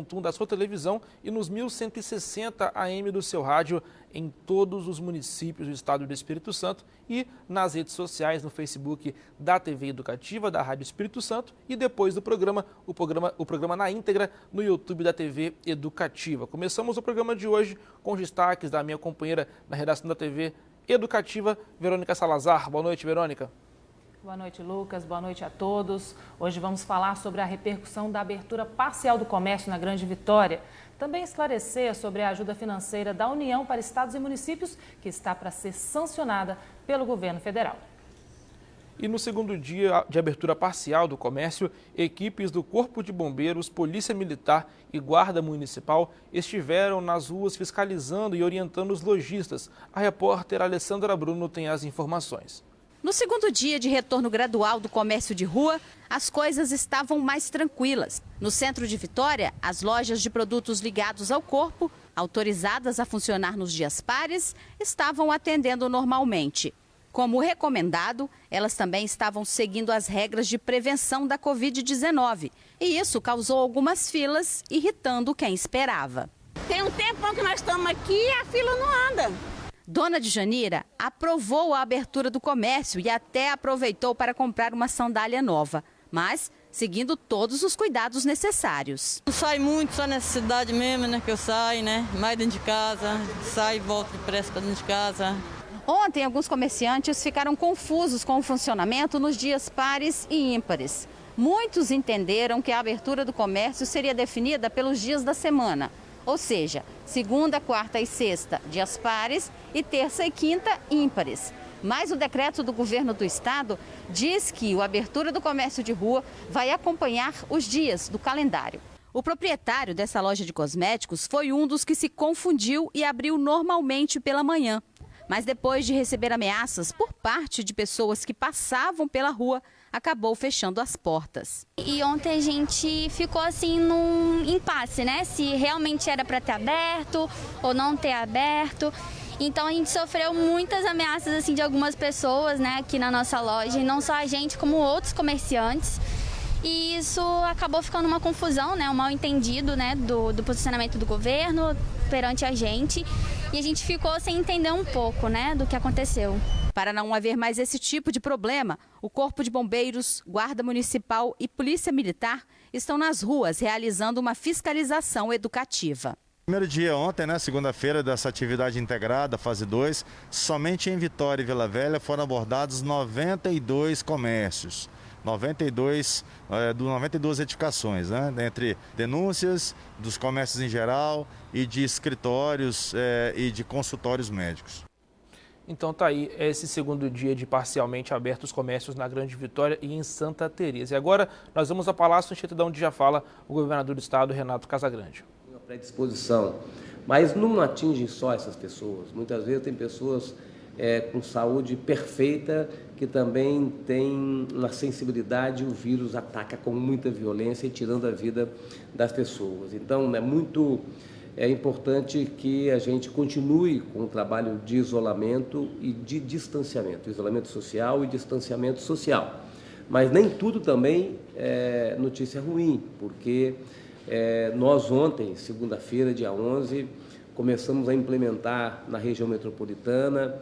90.1 da sua televisão e nos 1160 AM do seu rádio em todos os municípios do estado do Espírito Santo e nas redes sociais, no Facebook da TV Educativa, da Rádio Espírito Santo e depois do programa, o programa na íntegra no YouTube da TV Educativa. Começamos o programa de hoje com os destaques da minha companheira na redação da TV Educativa, Verônica Salazar. Boa noite, Verônica. Boa noite, Lucas. Boa noite a todos. Hoje vamos falar sobre a repercussão da abertura parcial do comércio na Grande Vitória. Também esclarecer sobre a ajuda financeira da União para estados e municípios, que está para ser sancionada pelo governo federal. E no segundo dia de abertura parcial do comércio, equipes do Corpo de Bombeiros, Polícia Militar e Guarda Municipal estiveram nas ruas fiscalizando e orientando os lojistas. A repórter Alessandra Bruno tem as informações. No segundo dia de retorno gradual do comércio de rua, as coisas estavam mais tranquilas. No centro de Vitória, as lojas de produtos ligados ao corpo, autorizadas a funcionar nos dias pares, estavam atendendo normalmente. Como recomendado, elas também estavam seguindo as regras de prevenção da Covid-19. E isso causou algumas filas, irritando quem esperava. Tem um tempão que nós estamos aqui e a fila não anda. Dona de Janira aprovou a abertura do comércio e até aproveitou para comprar uma sandália nova, mas seguindo todos os cuidados necessários. Não sai muito, só nessa cidade mesmo, né, que eu saio, né, mais dentro de casa, saio e volto depressa para dentro de casa. Ontem, alguns comerciantes ficaram confusos com o funcionamento nos dias pares e ímpares. Muitos entenderam que a abertura do comércio seria definida pelos dias da semana. Ou seja, segunda, quarta e sexta, dias pares, e terça e quinta, ímpares. Mas o decreto do governo do estado diz que a abertura do comércio de rua vai acompanhar os dias do calendário. O proprietário dessa loja de cosméticos foi um dos que se confundiu e abriu normalmente pela manhã. Mas depois de receber ameaças por parte de pessoas que passavam pela rua, acabou fechando as portas. E ontem a gente ficou assim num impasse, né? Se realmente era para ter aberto ou não ter aberto. Então a gente sofreu muitas ameaças assim de algumas pessoas, né, aqui na nossa loja, e não só a gente, como outros comerciantes. E isso acabou ficando uma confusão, né, um mal-entendido, né, do posicionamento do governo perante a gente. E a gente ficou sem entender um pouco, né, do que aconteceu. Para não haver mais esse tipo de problema, o Corpo de Bombeiros, Guarda Municipal e Polícia Militar estão nas ruas realizando uma fiscalização educativa. Primeiro dia ontem, né, segunda-feira, dessa atividade integrada, fase 2, somente em Vitória e Vila Velha foram abordados 92 comércios. 92 edificações, né? Entre denúncias dos comércios em geral e de escritórios e de consultórios médicos. Então tá aí esse segundo dia de parcialmente abertos comércios na Grande Vitória e em Santa Teresa. E agora nós vamos ao Palácio Anchieta, onde já fala o governador do estado, Renato Casagrande. Uma predisposição, mas não atinge só essas pessoas. Muitas vezes tem pessoas com saúde perfeita, que também tem uma sensibilidade, o vírus ataca com muita violência e tirando a vida das pessoas. Então é importante que a gente continue com o trabalho de isolamento e de distanciamento, isolamento social e distanciamento social. Mas nem tudo também é notícia ruim, porque nós ontem, segunda-feira, dia 11, começamos a implementar na região metropolitana,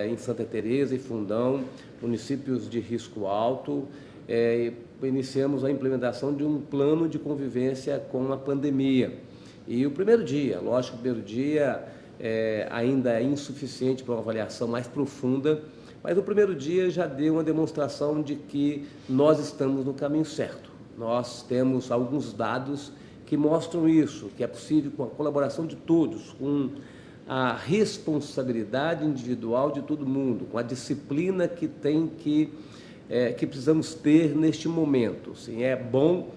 em Santa Teresa e Fundão, municípios de risco alto, iniciamos a implementação de um plano de convivência com a pandemia. E o primeiro dia, lógico, o primeiro dia ainda é insuficiente para uma avaliação mais profunda, mas o primeiro dia já deu uma demonstração de que nós estamos no caminho certo. Nós temos alguns dados que mostram isso, que é possível com a colaboração de todos, com a responsabilidade individual de todo mundo, com a disciplina que precisamos ter neste momento. Assim, é bom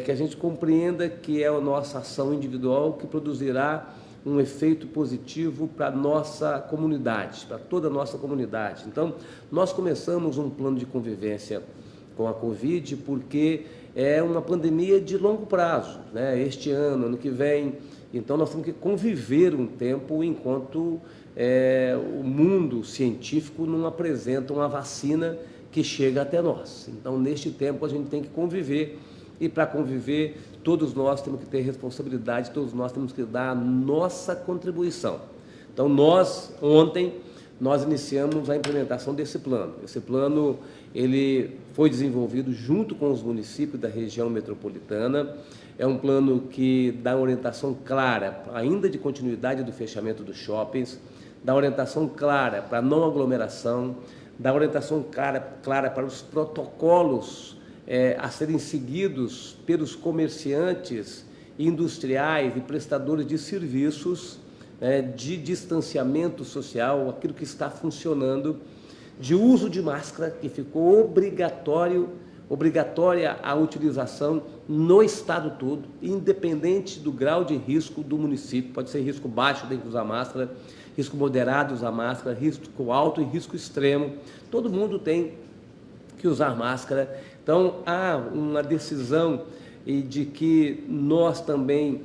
que a gente compreenda que é a nossa ação individual que produzirá um efeito positivo para a nossa comunidade, para toda a nossa comunidade. Então, nós começamos um plano de convivência com a Covid porque é uma pandemia de longo prazo, né? Este ano que vem. Então, nós temos que conviver um tempo enquanto o mundo científico não apresenta uma vacina que chega até nós. Então, neste tempo, a gente tem que conviver e para conviver, todos nós temos que ter responsabilidade, todos nós temos que dar a nossa contribuição. Então, ontem, nós iniciamos a implementação desse plano. Esse plano, ele foi desenvolvido junto com os municípios da região metropolitana. É um plano que dá orientação clara, ainda de continuidade do fechamento dos shoppings, dá orientação clara para a não aglomeração, dá orientação clara para os protocolos a serem seguidos pelos comerciantes, industriais e prestadores de serviços, de distanciamento social, aquilo que está funcionando, de uso de máscara, que ficou obrigatória a utilização no estado todo, independente do grau de risco do município. Pode ser risco baixo, tem que usar máscara, risco moderado, usar máscara, risco alto e risco extremo. Todo mundo tem que usar máscara. Então, há uma decisão de que nós também,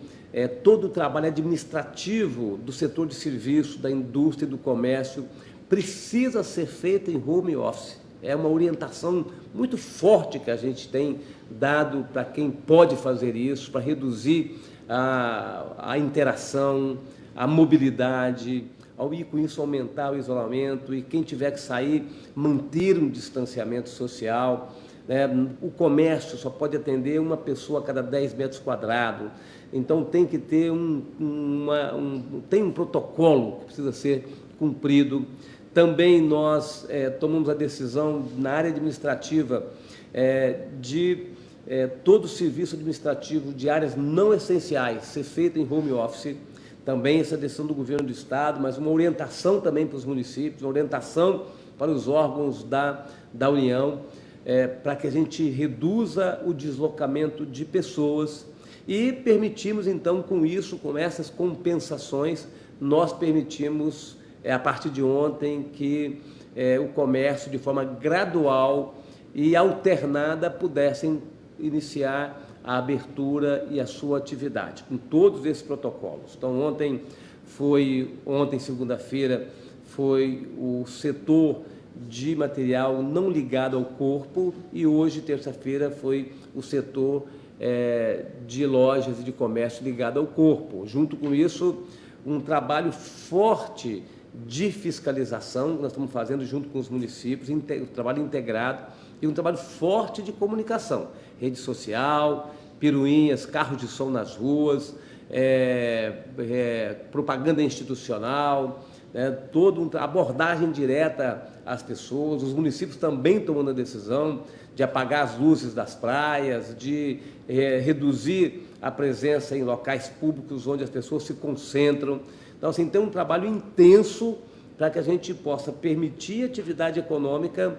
todo o trabalho administrativo do setor de serviço, da indústria e do comércio, precisa ser feito em home office. É uma orientação muito forte que a gente tem dado para quem pode fazer isso, para reduzir a interação, a mobilidade, e com isso aumentar o isolamento, e quem tiver que sair, manter um distanciamento social. O comércio só pode atender uma pessoa a cada 10 metros quadrados, então tem que ter tem um protocolo que precisa ser cumprido. Também nós tomamos a decisão na área administrativa de todo o serviço administrativo de áreas não essenciais ser feito em home office. Também essa decisão do governo do estado, mas uma orientação também para os municípios, uma orientação para os órgãos da União, para que a gente reduza o deslocamento de pessoas e permitimos, então, com isso, com essas compensações, nós permitimos, a partir de ontem, que o comércio, de forma gradual e alternada, pudessem iniciar a abertura e a sua atividade, com todos esses protocolos. Então, ontem, segunda-feira, foi o setor de material não ligado ao corpo, e hoje, terça-feira, foi o setor de lojas e de comércio ligado ao corpo. Junto com isso, um trabalho forte de fiscalização que nós estamos fazendo junto com os municípios, um trabalho integrado, e um trabalho forte de comunicação, rede social, piruinhas, carros de som nas ruas, propaganda institucional, toda uma abordagem direta às pessoas. Os municípios também tomando a decisão de apagar as luzes das praias, de reduzir a presença em locais públicos onde as pessoas se concentram. Então, assim, tem um trabalho intenso para que a gente possa permitir atividade econômica,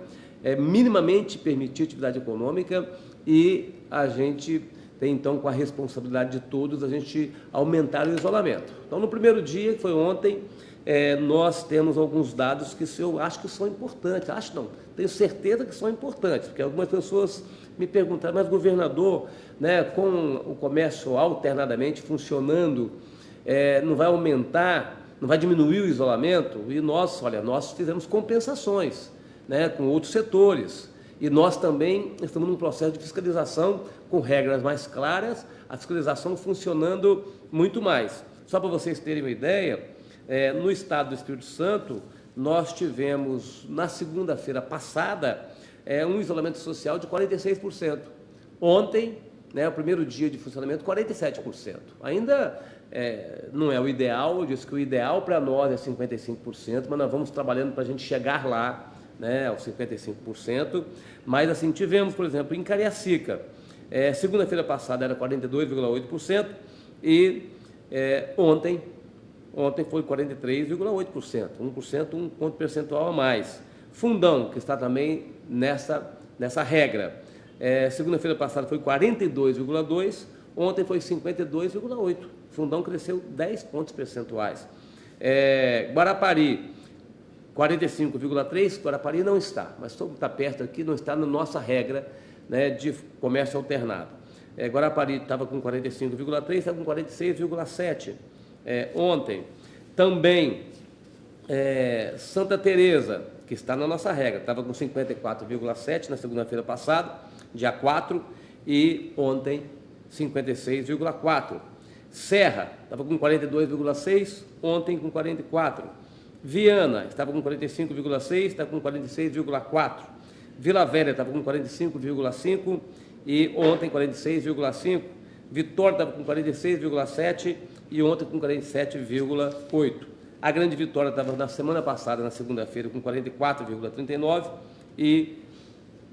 minimamente permitir atividade econômica, e a gente tem, então, com a responsabilidade de todos, a gente aumentar o isolamento. Então, no primeiro dia, que foi ontem, nós temos alguns dados que eu acho que são importantes. Acho não, tenho certeza que são importantes, porque algumas pessoas me perguntaram, mas governador, com o comércio alternadamente funcionando, não vai aumentar, não vai diminuir o isolamento? E nós fizemos compensações, com outros setores. E nós também estamos num processo de fiscalização com regras mais claras, a fiscalização funcionando muito mais. Só para vocês terem uma ideia, no estado do Espírito Santo, nós tivemos, na segunda-feira passada, um isolamento social de 46%. Ontem, o primeiro dia de funcionamento, 47%. Ainda não é o ideal, eu disse que o ideal para nós é 55%, mas nós vamos trabalhando para a gente chegar lá, aos 55%. Mas, assim, tivemos, por exemplo, em Cariacica, segunda-feira passada era 42,8% e ontem foi 43,8%, 1%, um ponto percentual a mais. Fundão, que está também nessa regra, segunda-feira passada foi 42,2%, ontem foi 52,8%. Fundão cresceu 10 pontos percentuais. Guarapari, 45,3%, Guarapari não está, mas está perto aqui, não está na nossa regra de comércio alternado. Guarapari estava com 45,3%, estava com 46,7%. Ontem, também, Santa Teresa, que está na nossa regra, estava com 54,7% na segunda-feira passada, dia 4, e ontem 56,4. Serra estava com 42,6, ontem com 44. Viana estava com 45,6, está com 46,4. Vila Velha estava com 45,5 e ontem 46,5. Vitória estava com 46,7 e ontem com 47,8. A Grande Vitória estava na semana passada, na segunda-feira, com 44,39 e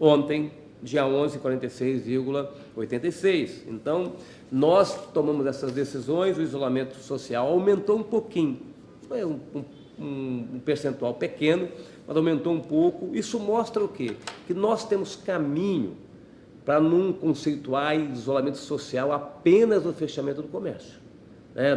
ontem, dia 11, 46,86. Então, nós tomamos essas decisões, o isolamento social aumentou um pouquinho, foi um percentual pequeno, mas aumentou um pouco. Isso mostra o quê? Que nós temos caminho para não conceituar isolamento social apenas no fechamento do comércio.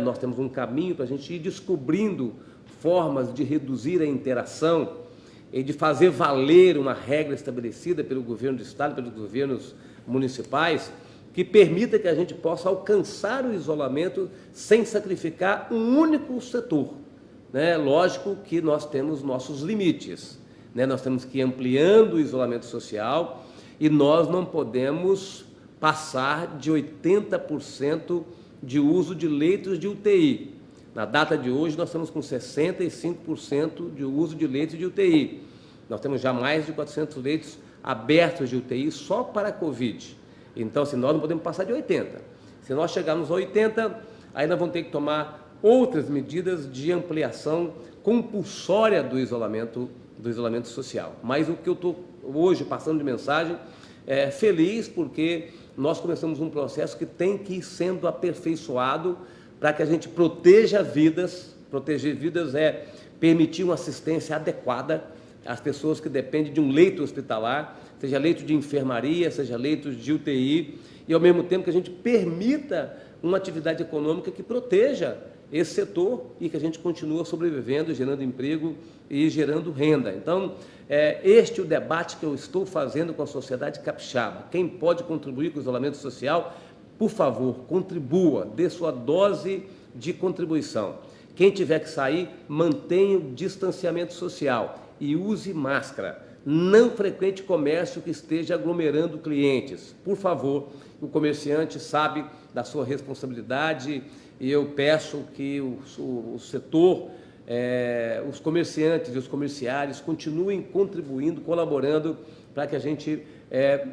Nós temos um caminho para a gente ir descobrindo formas de reduzir a interação e de fazer valer uma regra estabelecida pelo governo do Estado, pelos governos municipais, que permita que a gente possa alcançar o isolamento sem sacrificar um único setor. Lógico que nós temos nossos limites, nós temos que ir ampliando o isolamento social e nós não podemos passar de 80% de uso de leitos de UTI. Na data de hoje, nós estamos com 65% de uso de leitos de UTI. Nós temos já mais de 400 leitos abertos de UTI só para a Covid. Então, nós não podemos passar de 80. Se nós chegarmos a 80, aí nós vamos ter que tomar outras medidas de ampliação compulsória do isolamento social. Mas o que eu estou hoje passando de mensagem é feliz porque nós começamos um processo que tem que ir sendo aperfeiçoado para que a gente proteja vidas. Proteger vidas é permitir uma assistência adequada às pessoas que dependem de um leito hospitalar, seja leito de enfermaria, seja leitos de UTI, e ao mesmo tempo que a gente permita uma atividade econômica que proteja esse setor e que a gente continua sobrevivendo, gerando emprego e gerando renda. Então, este é o debate que eu estou fazendo com a sociedade capixaba. Quem pode contribuir com o isolamento social, por favor, contribua, dê sua dose de contribuição. Quem tiver que sair, mantenha o distanciamento social e use máscara. Não frequente comércio que esteja aglomerando clientes. Por favor, o comerciante sabe da sua responsabilidade e eu peço que o setor, os comerciantes e os comerciários continuem contribuindo, colaborando para que a gente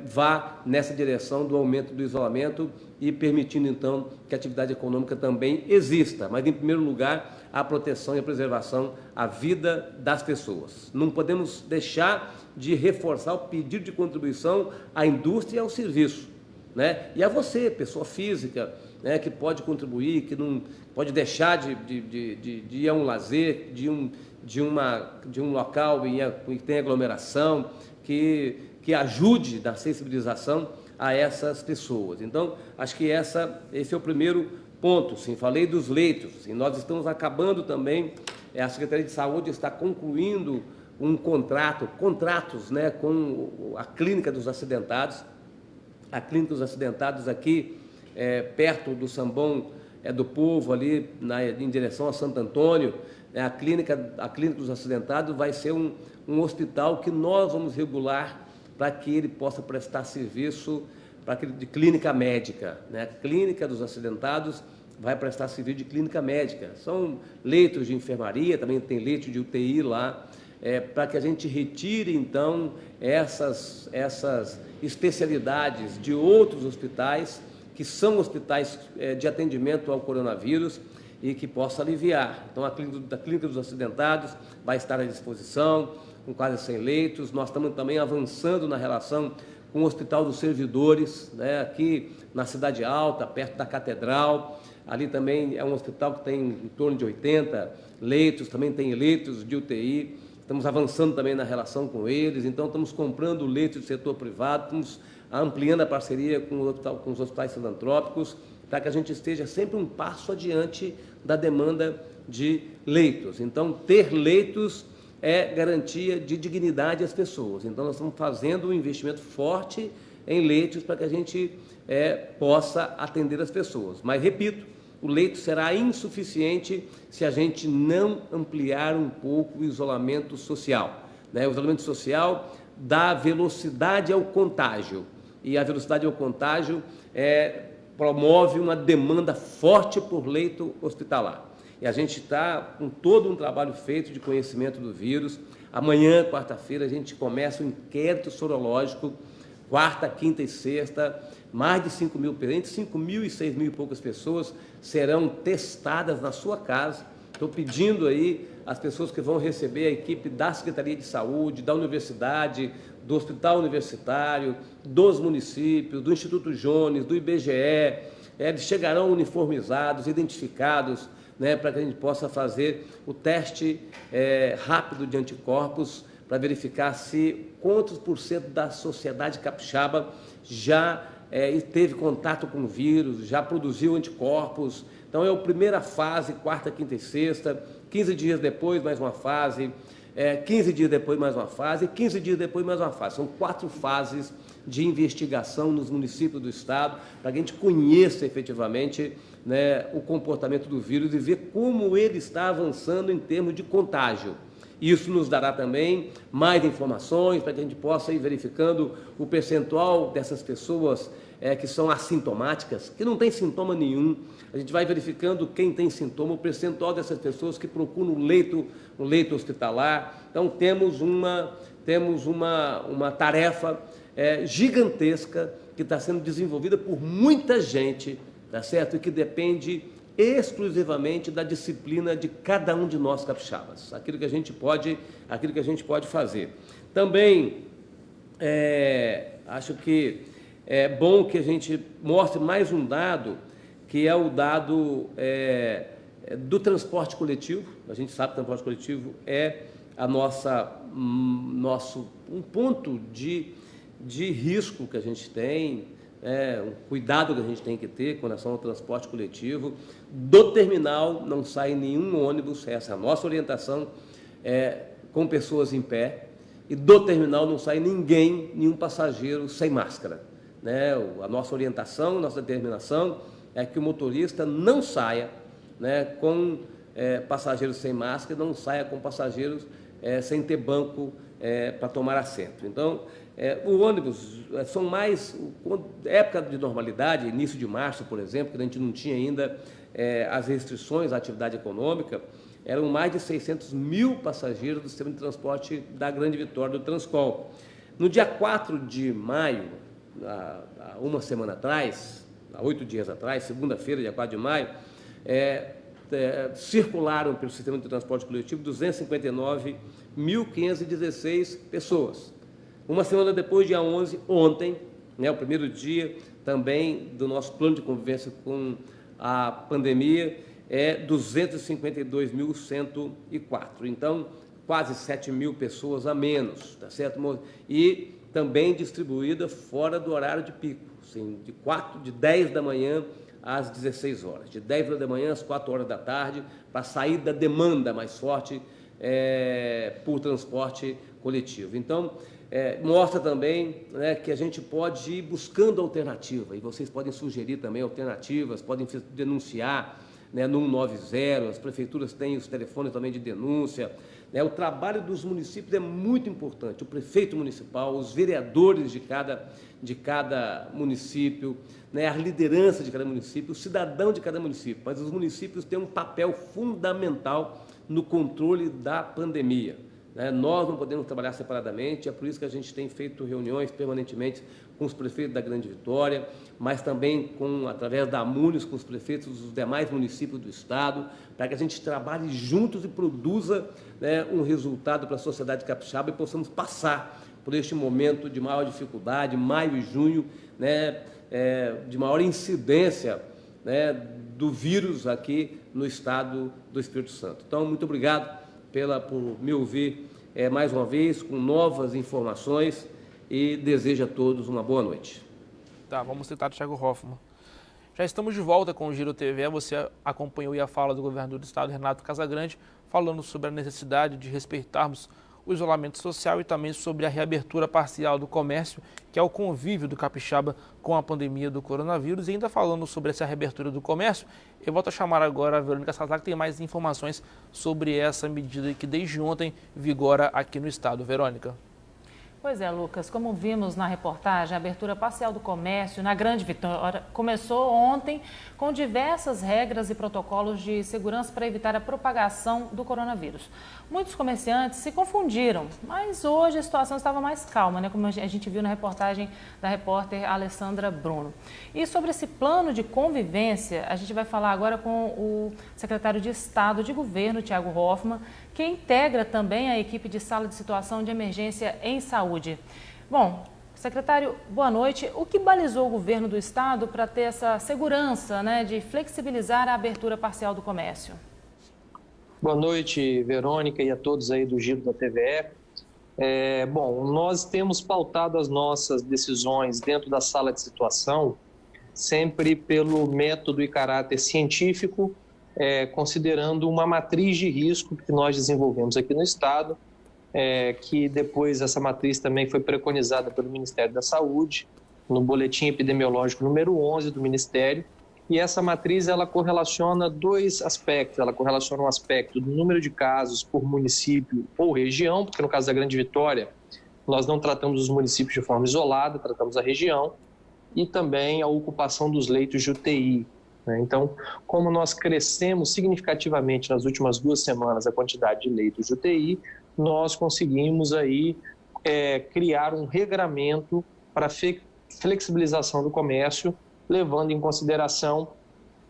vá nessa direção do aumento do isolamento e permitindo, então, que a atividade econômica também exista, mas, em primeiro lugar, a proteção e a preservação à vida das pessoas. Não podemos deixar de reforçar o pedido de contribuição à indústria e ao serviço, e a você, pessoa física, que pode contribuir, que não pode deixar de ir a um lazer, de um local que tem aglomeração, que ajude na sensibilização a essas pessoas. Então, acho que esse é o primeiro ponto. Sim, falei dos leitos, e nós estamos acabando também, a Secretaria de Saúde está concluindo contratos com a Clínica dos Acidentados. A Clínica dos Acidentados aqui, perto do Sambão do Povo, ali em direção a Santo Antônio, a Clínica dos Acidentados vai ser um hospital que nós vamos regular para que ele possa prestar serviço de clínica médica. A Clínica dos Acidentados vai prestar serviço de clínica médica. São leitos de enfermaria, também tem leito de UTI lá, para que a gente retire, então, essas especialidades de outros hospitais, que são hospitais de atendimento ao coronavírus, e que possa aliviar. Então, a Clínica dos Acidentados vai estar à disposição, com quase 100 leitos. Nós estamos também avançando na relação com o Hospital dos Servidores, aqui na Cidade Alta, perto da Catedral. Ali também é um hospital que tem em torno de 80 leitos, também tem leitos de UTI. Estamos avançando também na relação com eles. Então, estamos comprando leitos do setor privado, estamos ampliando a parceria com os hospitais filantrópicos, para que a gente esteja sempre um passo adiante da demanda de leitos. Então, ter leitos é garantia de dignidade às pessoas. Então, nós estamos fazendo um investimento forte em leitos para que a gente possa atender as pessoas. Mas, repito, o leito será insuficiente se a gente não ampliar um pouco o isolamento social. O isolamento social dá velocidade ao contágio, e a velocidade ao contágio promove uma demanda forte por leito hospitalar. E a gente está com todo um trabalho feito de conhecimento do vírus. Amanhã, quarta-feira, a gente começa o inquérito sorológico, quarta, quinta e sexta, mais de 5 mil, entre 5 mil e 6 mil e poucas pessoas serão testadas na sua casa. Estou pedindo aí às pessoas que vão receber a equipe da Secretaria de Saúde, da Universidade, do Hospital Universitário, dos municípios, do Instituto Jones, do IBGE, eles chegarão uniformizados, identificados, né, para que a gente possa fazer o teste rápido de anticorpos, para verificar se quantos por cento da sociedade capixaba já teve contato com o vírus, já produziu anticorpos. Então é a primeira fase, quarta, quinta e sexta, 15 dias depois mais uma fase, 15 dias depois mais uma fase, 15 dias depois mais uma fase. São 4 fases de investigação nos municípios do estado, para que a gente conheça efetivamente, né, o comportamento do vírus e ver como ele está avançando em termos de contágio. Isso nos dará também mais informações para que a gente possa ir verificando o percentual dessas pessoas que são assintomáticas, que não tem sintoma nenhum. A gente vai verificando quem tem sintoma, o percentual dessas pessoas que procuram um leito hospitalar. Então, temos uma tarefa gigantesca que está sendo desenvolvida por muita gente, tá certo? E que depende exclusivamente da disciplina de cada um de nós capixabas, aquilo que a gente pode fazer. Também acho que é bom que a gente mostre mais um dado, que é o dado do transporte coletivo. A gente sabe que o transporte coletivo é um ponto de risco que a gente tem, um cuidado que a gente tem que ter com relação ao transporte coletivo. Do terminal não sai nenhum ônibus, essa é a nossa orientação, com pessoas em pé, e do terminal não sai nenhum passageiro sem máscara, né? A nossa orientação, nossa determinação é que o motorista não saia, né, com passageiros sem máscara, não saia com passageiros sem ter banco para tomar assento. Então, o ônibus são mais, época de normalidade, início de março, por exemplo, que a gente não tinha ainda as restrições à atividade econômica, eram mais de 600 mil passageiros do sistema de transporte da Grande Vitória, do Transcol. No dia 4 de maio, há uma semana atrás, há 8 dias atrás, segunda-feira, dia 4 de maio, circularam pelo sistema de transporte coletivo 259.516 pessoas. Uma semana depois, dia 11, ontem, né, o primeiro dia também do nosso plano de convivência com a pandemia, 252.104. Então, quase 7 mil pessoas a menos, tá certo? E também distribuída fora do horário de pico, assim, de 10 da manhã às 16 horas, de 10 da manhã às 4 horas da tarde, para sair da demanda mais forte por transporte coletivo. Então, mostra também, né, que a gente pode ir buscando alternativa, e vocês podem sugerir também alternativas, podem denunciar, né, no 190, as prefeituras têm os telefones também de denúncia, né? O trabalho dos municípios é muito importante, o prefeito municipal, os vereadores de cada município, né, a liderança de cada município, o cidadão de cada município, mas os municípios têm um papel fundamental no controle da pandemia. Nós não podemos trabalhar separadamente, é por isso que a gente tem feito reuniões permanentemente com os prefeitos da Grande Vitória, mas também através da AMUNES, com os prefeitos dos demais municípios do estado, para que a gente trabalhe juntos e produza, né, um resultado para a sociedade capixaba e possamos passar por este momento de maior dificuldade, maio e junho, né, de maior incidência, né, do vírus aqui no estado do Espírito Santo. Então, muito obrigado por me ouvir mais uma vez, com novas informações, e desejo a todos uma boa noite. Tá, vamos citar o Thiago Hoffmann. Já estamos de volta com o Giro TV. Você acompanhou a fala do governador do estado, Renato Casagrande, falando sobre a necessidade de respeitarmos o isolamento social e também sobre a reabertura parcial do comércio, que é o convívio do capixaba com a pandemia do coronavírus. E ainda falando sobre essa reabertura do comércio, eu volto a chamar agora a Verônica Salazar, que tem mais informações sobre essa medida que desde ontem vigora aqui no estado. Verônica. Pois é, Lucas, como vimos na reportagem, a abertura parcial do comércio na Grande Vitória começou ontem com diversas regras e protocolos de segurança para evitar a propagação do coronavírus. Muitos comerciantes se confundiram, mas hoje a situação estava mais calma, né? Como a gente viu na reportagem da repórter Alessandra Bruno. E sobre esse plano de convivência, a gente vai falar agora com o secretário de Estado de Governo, Thiago Hoffmann, que integra também a equipe de sala de situação de emergência em saúde. Bom, secretário, boa noite. O que balizou o governo do estado para ter essa segurança, né, de flexibilizar a abertura parcial do comércio? Boa noite, Verônica, e a todos aí do Giro da TVE. Bom, nós temos pautado as nossas decisões dentro da sala de situação sempre pelo método e caráter científico, considerando uma matriz de risco que nós desenvolvemos aqui no Estado, que depois essa matriz também foi preconizada pelo Ministério da Saúde, no Boletim Epidemiológico número 11 do Ministério, e essa matriz ela correlaciona dois aspectos. Ela correlaciona um aspecto do número de casos por município ou região, porque no caso da Grande Vitória, nós não tratamos os municípios de forma isolada, tratamos a região, e também a ocupação dos leitos de UTI. Então, como nós crescemos significativamente nas últimas 2 semanas a quantidade de leitos de UTI, nós conseguimos aí criar um regramento para flexibilização do comércio, levando em consideração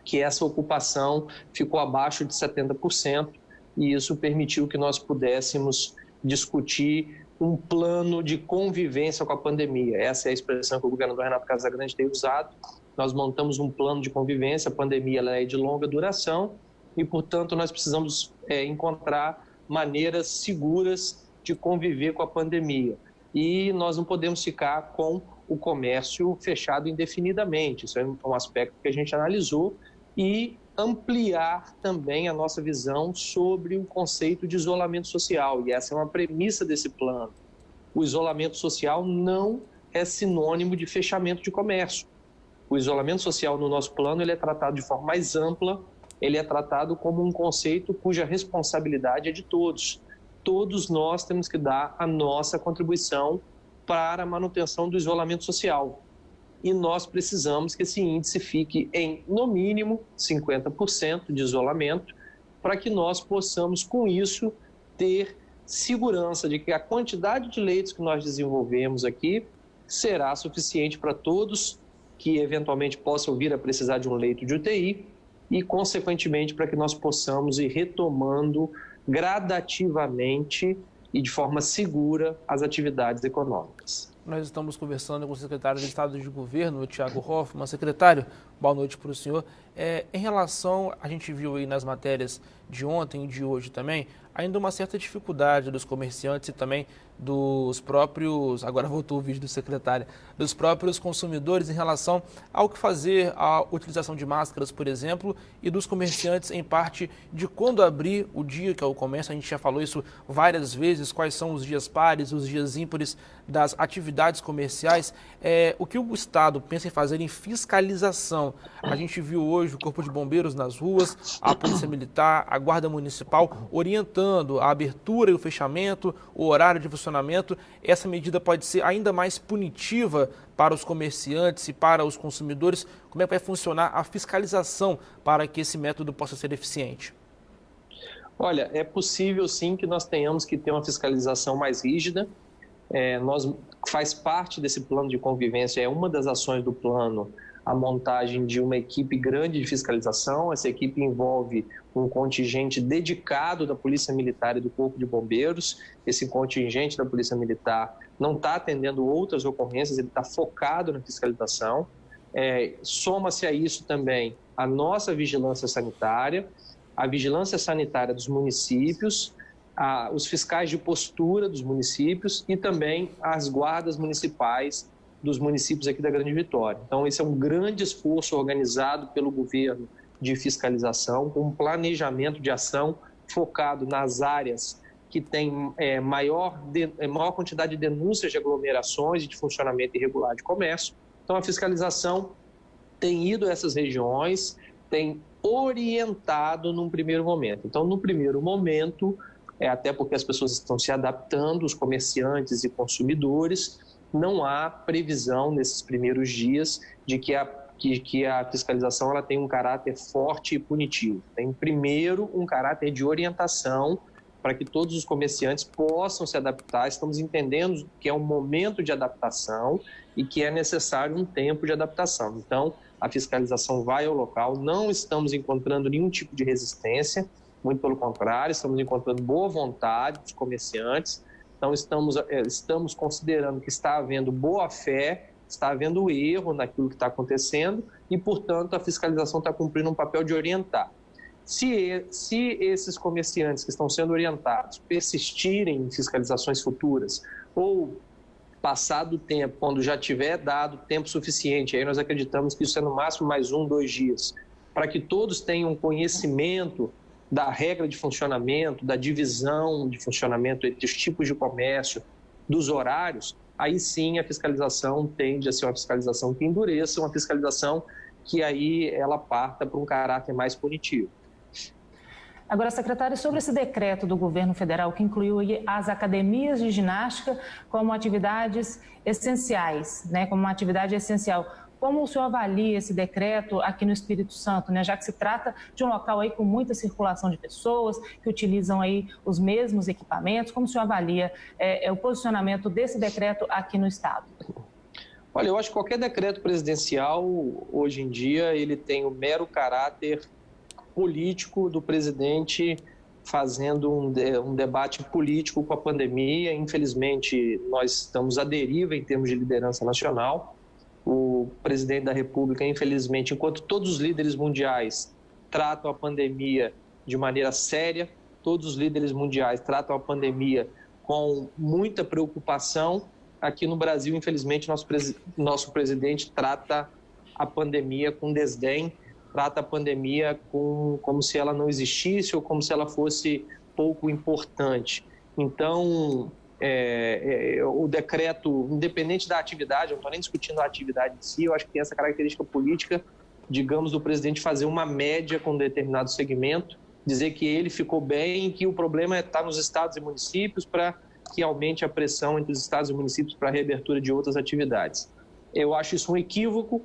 que essa ocupação ficou abaixo de 70%, e isso permitiu que nós pudéssemos discutir um plano de convivência com a pandemia. Essa é a expressão que o governador Renato Casagrande tem usado. Nós montamos um plano de convivência, a pandemia ela é de longa duração e, portanto, nós precisamos encontrar maneiras seguras de conviver com a pandemia. E nós não podemos ficar com o comércio fechado indefinidamente. Isso é um aspecto que a gente analisou, e ampliar também a nossa visão sobre o conceito de isolamento social. E essa é uma premissa desse plano. O isolamento social não é sinônimo de fechamento de comércio. O isolamento social no nosso plano ele é tratado de forma mais ampla, ele é tratado como um conceito cuja responsabilidade é de todos. Todos nós temos que dar a nossa contribuição para a manutenção do isolamento social. E nós precisamos que esse índice fique em, no mínimo, 50% de isolamento, para que nós possamos, com isso, ter segurança de que a quantidade de leitos que nós desenvolvemos aqui será suficiente para todos que eventualmente possam vir a precisar de um leito de UTI e, consequentemente, para que nós possamos ir retomando gradativamente e de forma segura as atividades econômicas. Nós estamos conversando com o secretário de Estado de Governo, o Thiago Hoffmann. Secretário, boa noite para o senhor. Em relação, a gente viu aí nas matérias de ontem e de hoje também, ainda uma certa dificuldade dos comerciantes e também dos próprios, agora voltou o vídeo do secretário, dos próprios consumidores em relação ao que fazer, a utilização de máscaras, por exemplo, e dos comerciantes em parte de quando abrir o dia que é o comércio. A gente já falou isso várias vezes, quais são os dias pares, os dias ímpares das atividades comerciais. O que o Estado pensa em fazer em fiscalização? A gente viu hoje o Corpo de Bombeiros nas ruas, a Polícia Militar, a Guarda Municipal orientando a abertura e o fechamento, o horário de funcionamento. Essa medida pode ser ainda mais punitiva para os comerciantes e para os consumidores. Como é que vai funcionar a fiscalização para que esse método possa ser eficiente? Olha, é possível sim que nós tenhamos que ter uma fiscalização mais rígida. Faz parte desse plano de convivência, é uma das ações do plano, a montagem de uma equipe grande de fiscalização. Essa equipe envolve um contingente dedicado da Polícia Militar e do Corpo de Bombeiros. Esse contingente da Polícia Militar não está atendendo outras ocorrências, ele está focado na fiscalização. Soma-se a isso também a nossa vigilância sanitária, a vigilância sanitária dos municípios, os fiscais de postura dos municípios e também as guardas municipais dos municípios aqui da Grande Vitória. Então, esse é um grande esforço organizado pelo governo de fiscalização, com um planejamento de ação focado nas áreas que têm maior quantidade de denúncias de aglomerações e de funcionamento irregular de comércio. Então, a fiscalização tem ido a essas regiões, tem orientado num primeiro momento. Então, no primeiro momento, até porque as pessoas estão se adaptando, os comerciantes e consumidores. Não há previsão nesses primeiros dias de que a fiscalização ela tem um caráter forte e punitivo. Tem primeiro um caráter de orientação para que todos os comerciantes possam se adaptar. Estamos entendendo que é um momento de adaptação e que é necessário um tempo de adaptação. Então, a fiscalização vai ao local, não estamos encontrando nenhum tipo de resistência, muito pelo contrário, estamos encontrando boa vontade dos comerciantes. Então, estamos considerando que está havendo boa-fé, está havendo erro naquilo que está acontecendo e, portanto, a fiscalização está cumprindo um papel de orientar. Se esses comerciantes que estão sendo orientados persistirem em fiscalizações futuras ou passado o tempo, quando já tiver dado tempo suficiente, aí nós acreditamos que isso é no máximo mais 1, 2 dias, para que todos tenham conhecimento da regra de funcionamento, da divisão de funcionamento entre os tipos de comércio, dos horários, aí sim a fiscalização tende a ser uma fiscalização que endureça, uma fiscalização que aí ela parta para um caráter mais punitivo. Agora, secretário, sobre esse decreto do governo federal que incluiu as academias de ginástica como atividades essenciais, né, como uma atividade essencial, como o senhor avalia esse decreto aqui no Espírito Santo, né, já que se trata de um local aí com muita circulação de pessoas, que utilizam aí os mesmos equipamentos, como o senhor avalia o posicionamento desse decreto aqui no estado? Olha, eu acho que qualquer decreto presidencial, hoje em dia, ele tem o mero caráter político do presidente fazendo um debate político com a pandemia. Infelizmente, nós estamos à deriva em termos de liderança nacional. O presidente da República, infelizmente, enquanto todos os líderes mundiais tratam a pandemia de maneira séria, todos os líderes mundiais tratam a pandemia com muita preocupação, aqui no Brasil, infelizmente, nosso presidente trata a pandemia com desdém, trata a pandemia como se ela não existisse ou como se ela fosse pouco importante. Então, o decreto, independente da atividade, eu não estou nem discutindo a atividade em si, eu acho que tem essa característica política, digamos, do presidente fazer uma média com um determinado segmento, dizer que ele ficou bem e que o problema está nos estados e municípios para que aumente a pressão entre os estados e municípios para a reabertura de outras atividades. Eu acho isso um equívoco,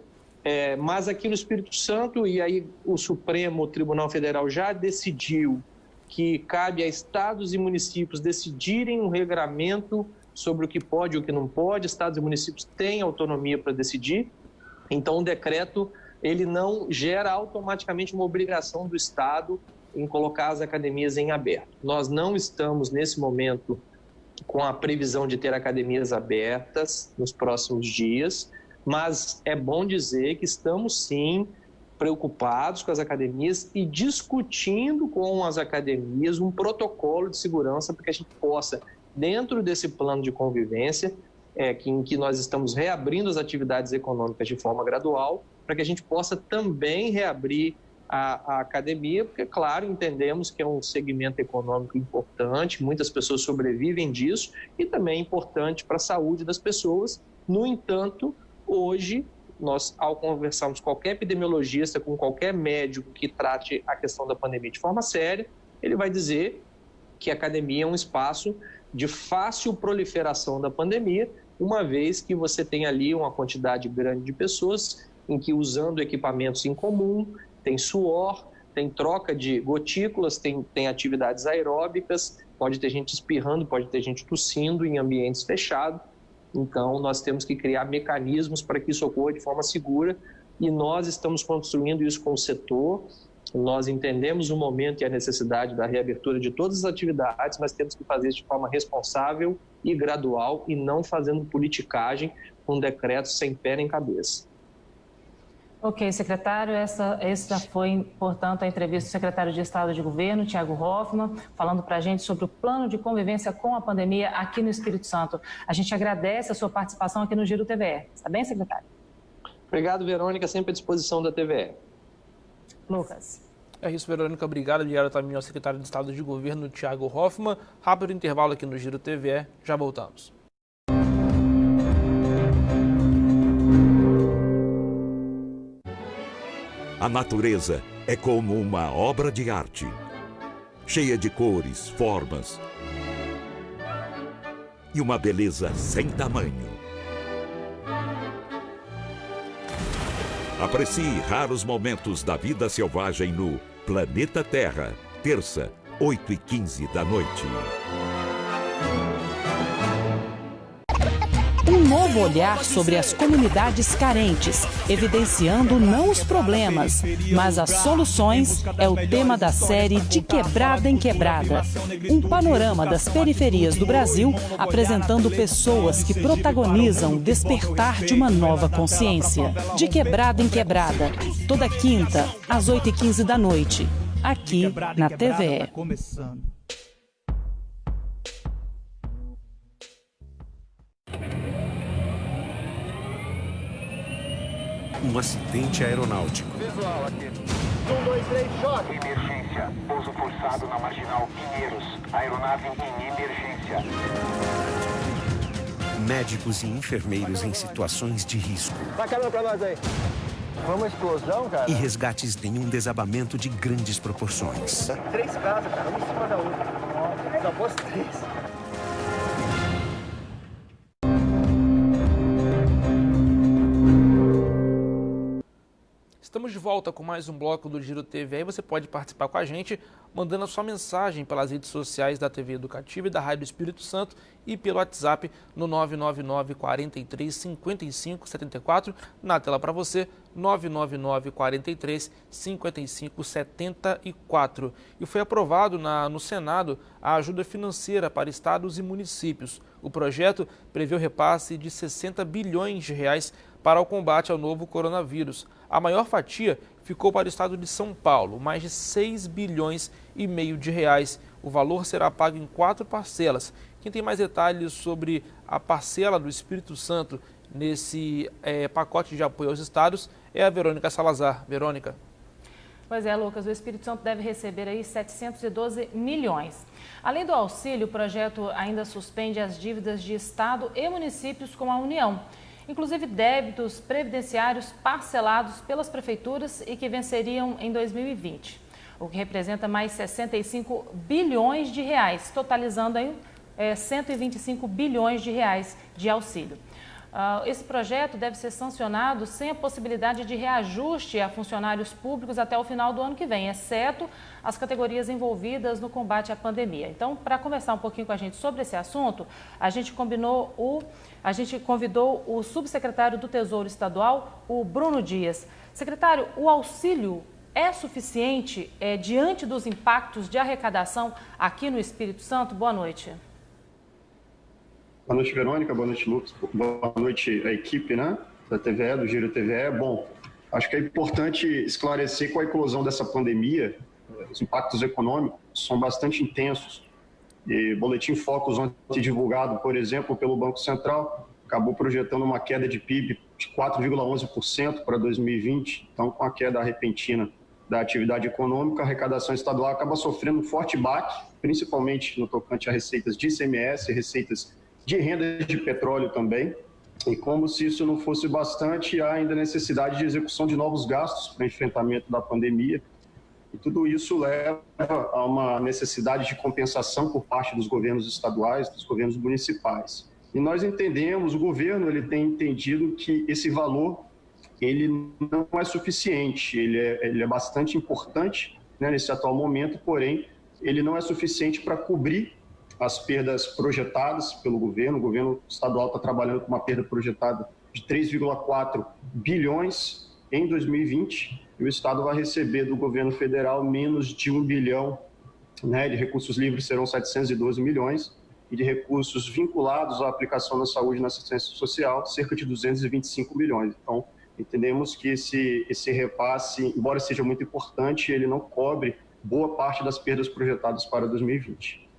mas aqui no Espírito Santo, e aí o Supremo Tribunal Federal já decidiu que cabe a estados e municípios decidirem um regramento sobre o que pode e o que não pode. Estados e municípios têm autonomia para decidir. Então, o decreto ele não gera automaticamente uma obrigação do Estado em colocar as academias em aberto. Nós não estamos, nesse momento, com a previsão de ter academias abertas nos próximos dias, mas é bom dizer que estamos, sim, preocupados com as academias e discutindo com as academias um protocolo de segurança para que a gente possa, dentro desse plano de convivência, em que nós estamos reabrindo as atividades econômicas de forma gradual, para que a gente possa também reabrir a academia, porque, claro, entendemos que é um segmento econômico importante, muitas pessoas sobrevivem disso e também é importante para a saúde das pessoas. No entanto, hoje, nós, ao conversarmos com qualquer epidemiologista, com qualquer médico que trate a questão da pandemia de forma séria, ele vai dizer que a academia é um espaço de fácil proliferação da pandemia, uma vez que você tem ali uma quantidade grande de pessoas em que, usando equipamentos em comum, tem suor, tem troca de gotículas, tem atividades aeróbicas, pode ter gente espirrando, pode ter gente tossindo em ambientes fechados. Então, nós temos que criar mecanismos para que isso ocorra de forma segura e nós estamos construindo isso com o setor. Nós entendemos o momento e a necessidade da reabertura de todas as atividades, mas temos que fazer isso de forma responsável e gradual e não fazendo politicagem com decretos sem pé nem cabeça. Ok, secretário, essa foi, portanto, a entrevista do secretário de Estado de Governo, Thiago Hoffmann, falando para a gente sobre o plano de convivência com a pandemia aqui no Espírito Santo. A gente agradece a sua participação aqui no Giro TVE. Está bem, secretário? Obrigado, Verônica, sempre à disposição da TVE. Lucas. É isso, Verônica. Obrigado. Obrigado também ao secretário de Estado de Governo, Thiago Hoffmann. Rápido intervalo aqui no Giro TVE. Já voltamos. A natureza é como uma obra de arte. cheia de cores, formas e uma beleza sem tamanho. Aprecie raros momentos da vida selvagem no Planeta Terra, terça, 8h15 da noite. Um novo olhar sobre as comunidades carentes, evidenciando não os problemas, mas as soluções, é o tema da série De Quebrada em Quebrada. Um panorama das periferias do Brasil, apresentando pessoas que protagonizam o despertar de uma nova consciência. De Quebrada em Quebrada, toda quinta, às 8h15 da noite, aqui na TVE. Um acidente aeronáutico. Visual aqui. 1, 2, 3, choque. Emergência. Pouso forçado na Marginal Pinheiros. Aeronave em emergência. Médicos e enfermeiros em situações de risco. Vai câmera pra nós aí. Foi uma explosão, cara? E resgates em um desabamento de grandes proporções. 3 casas, cara. Uma em cima da outra. Só fosse 3. Estamos de volta com mais um bloco do Giro TV. Aí você pode participar com a gente, mandando a sua mensagem pelas redes sociais da TV Educativa e da Rádio Espírito Santo e pelo WhatsApp no 999 43 55 74. Na tela para você, 999 43 55 74. E foi aprovado no Senado a ajuda financeira para estados e municípios. O projeto prevê o repasse de 60 bilhões de reais para o combate ao novo coronavírus. A maior fatia ficou para o estado de São Paulo, mais de 6 bilhões e meio de reais. O valor será pago em 4 parcelas. Quem tem mais detalhes sobre a parcela do Espírito Santo nesse pacote de apoio aos estados é a Verônica Salazar. Verônica. Pois é, Lucas, o Espírito Santo deve receber aí 712 milhões. Além do auxílio, o projeto ainda suspende as dívidas de estado e municípios com a União. Inclusive débitos previdenciários parcelados pelas prefeituras e que venceriam em 2020, o que representa mais 65 bilhões de reais, totalizando aí 125 bilhões de reais de auxílio. Esse projeto deve ser sancionado sem a possibilidade de reajuste a funcionários públicos até o final do ano que vem, exceto as categorias envolvidas no combate à pandemia. Então, para conversar um pouquinho com a gente sobre esse assunto, a gente convidou o subsecretário do Tesouro Estadual, o Bruno Dias. Secretário, o auxílio é suficiente diante dos impactos de arrecadação aqui no Espírito Santo? Boa noite. Boa noite, Verônica. Boa noite, Lucas. Boa noite, a equipe, né, da TVE, do Giro TVE. Bom, acho que é importante esclarecer que com a eclosão dessa pandemia, os impactos econômicos são bastante intensos. E o Boletim Focus, ontem divulgado, por exemplo, pelo Banco Central, acabou projetando uma queda de PIB de 4,11% para 2020. Então, com a queda repentina da atividade econômica, a arrecadação estadual acaba sofrendo um forte baque, principalmente no tocante a receitas de ICMS, receitas de renda de petróleo também, e como se isso não fosse bastante, há ainda necessidade de execução de novos gastos para enfrentamento da pandemia, e tudo isso leva a uma necessidade de compensação por parte dos governos estaduais, dos governos municipais. E nós entendemos, o governo ele tem entendido que esse valor ele não é suficiente, ele é bastante importante, né, nesse atual momento, porém, ele não é suficiente para cobrir as perdas projetadas pelo governo. O governo estadual está trabalhando com uma perda projetada de 3,4 bilhões em 2020 e o estado vai receber do governo federal menos de 1 bilhão, né, de recursos livres serão 712 milhões e de recursos vinculados à aplicação na saúde e na assistência social, cerca de 225 milhões. Então, entendemos que esse repasse, embora seja muito importante, ele não cobre boa parte das perdas projetadas para 2020.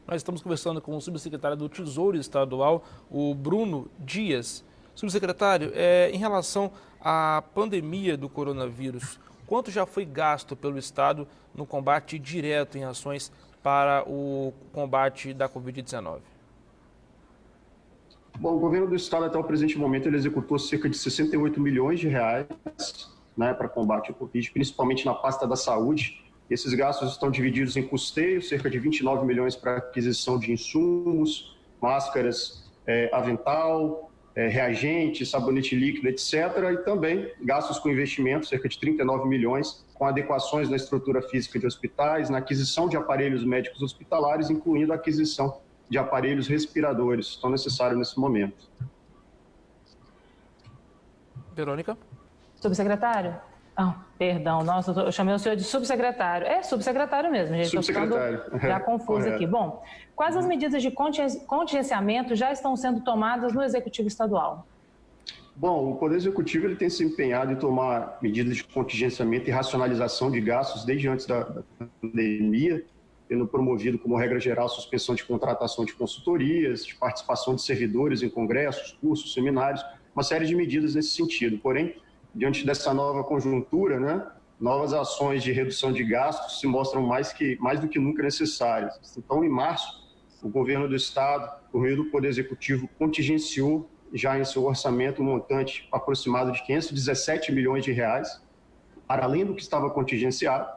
Nós estamos conversando com o subsecretário do Tesouro Estadual, o Bruno Dias. Subsecretário, em relação à pandemia do coronavírus, quanto já foi gasto pelo Estado no combate direto em ações para o combate da Covid-19? Bom, o governo do Estado, até o presente momento, ele executou cerca de 68 milhões de reais, né, para combate ao Covid, principalmente na pasta da saúde. Esses gastos estão divididos em custeio, cerca de 29 milhões para aquisição de insumos, máscaras, avental, reagentes, sabonete líquido, etc. E também gastos com investimentos, cerca de 39 milhões, com adequações na estrutura física de hospitais, na aquisição de aparelhos médicos hospitalares, incluindo a aquisição de aparelhos respiradores, tão necessário nesse momento. Verônica? Subsecretário? Perdão, nossa, eu chamei o senhor de subsecretário. É subsecretário mesmo, gente. Subsecretário. Estou ficando já confusa aqui. Bom, quais as medidas de contingenciamento já estão sendo tomadas no Executivo Estadual? Bom, o Poder Executivo ele tem se empenhado em tomar medidas de contingenciamento e racionalização de gastos desde antes da pandemia, tendo promovido, como regra geral, a suspensão de contratação de consultorias, de participação de servidores em congressos, cursos, seminários, uma série de medidas nesse sentido. Porém, diante dessa nova conjuntura, né, novas ações de redução de gastos se mostram mais do que nunca necessárias. Então, em março, o governo do Estado, por meio do Poder Executivo, contingenciou já em seu orçamento um montante aproximado de 517 milhões de reais, para além do que estava contingenciado.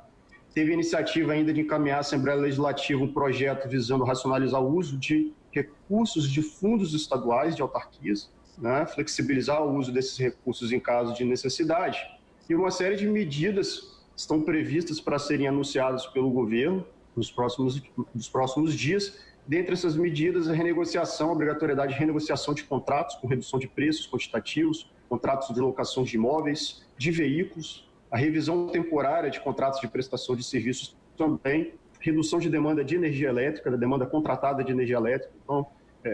Teve a iniciativa ainda de encaminhar à Assembleia Legislativa um projeto visando racionalizar o uso de recursos de fundos estaduais, de autarquias, né, flexibilizar o uso desses recursos em caso de necessidade. E uma série de medidas estão previstas para serem anunciadas pelo governo nos próximos dias. Dentre essas medidas, a renegociação, a obrigatoriedade de renegociação de contratos com redução de preços quantitativos, contratos de locação de imóveis, de veículos, a revisão temporária de contratos de prestação de serviços também, redução de demanda de energia elétrica, da demanda contratada de energia elétrica. Então,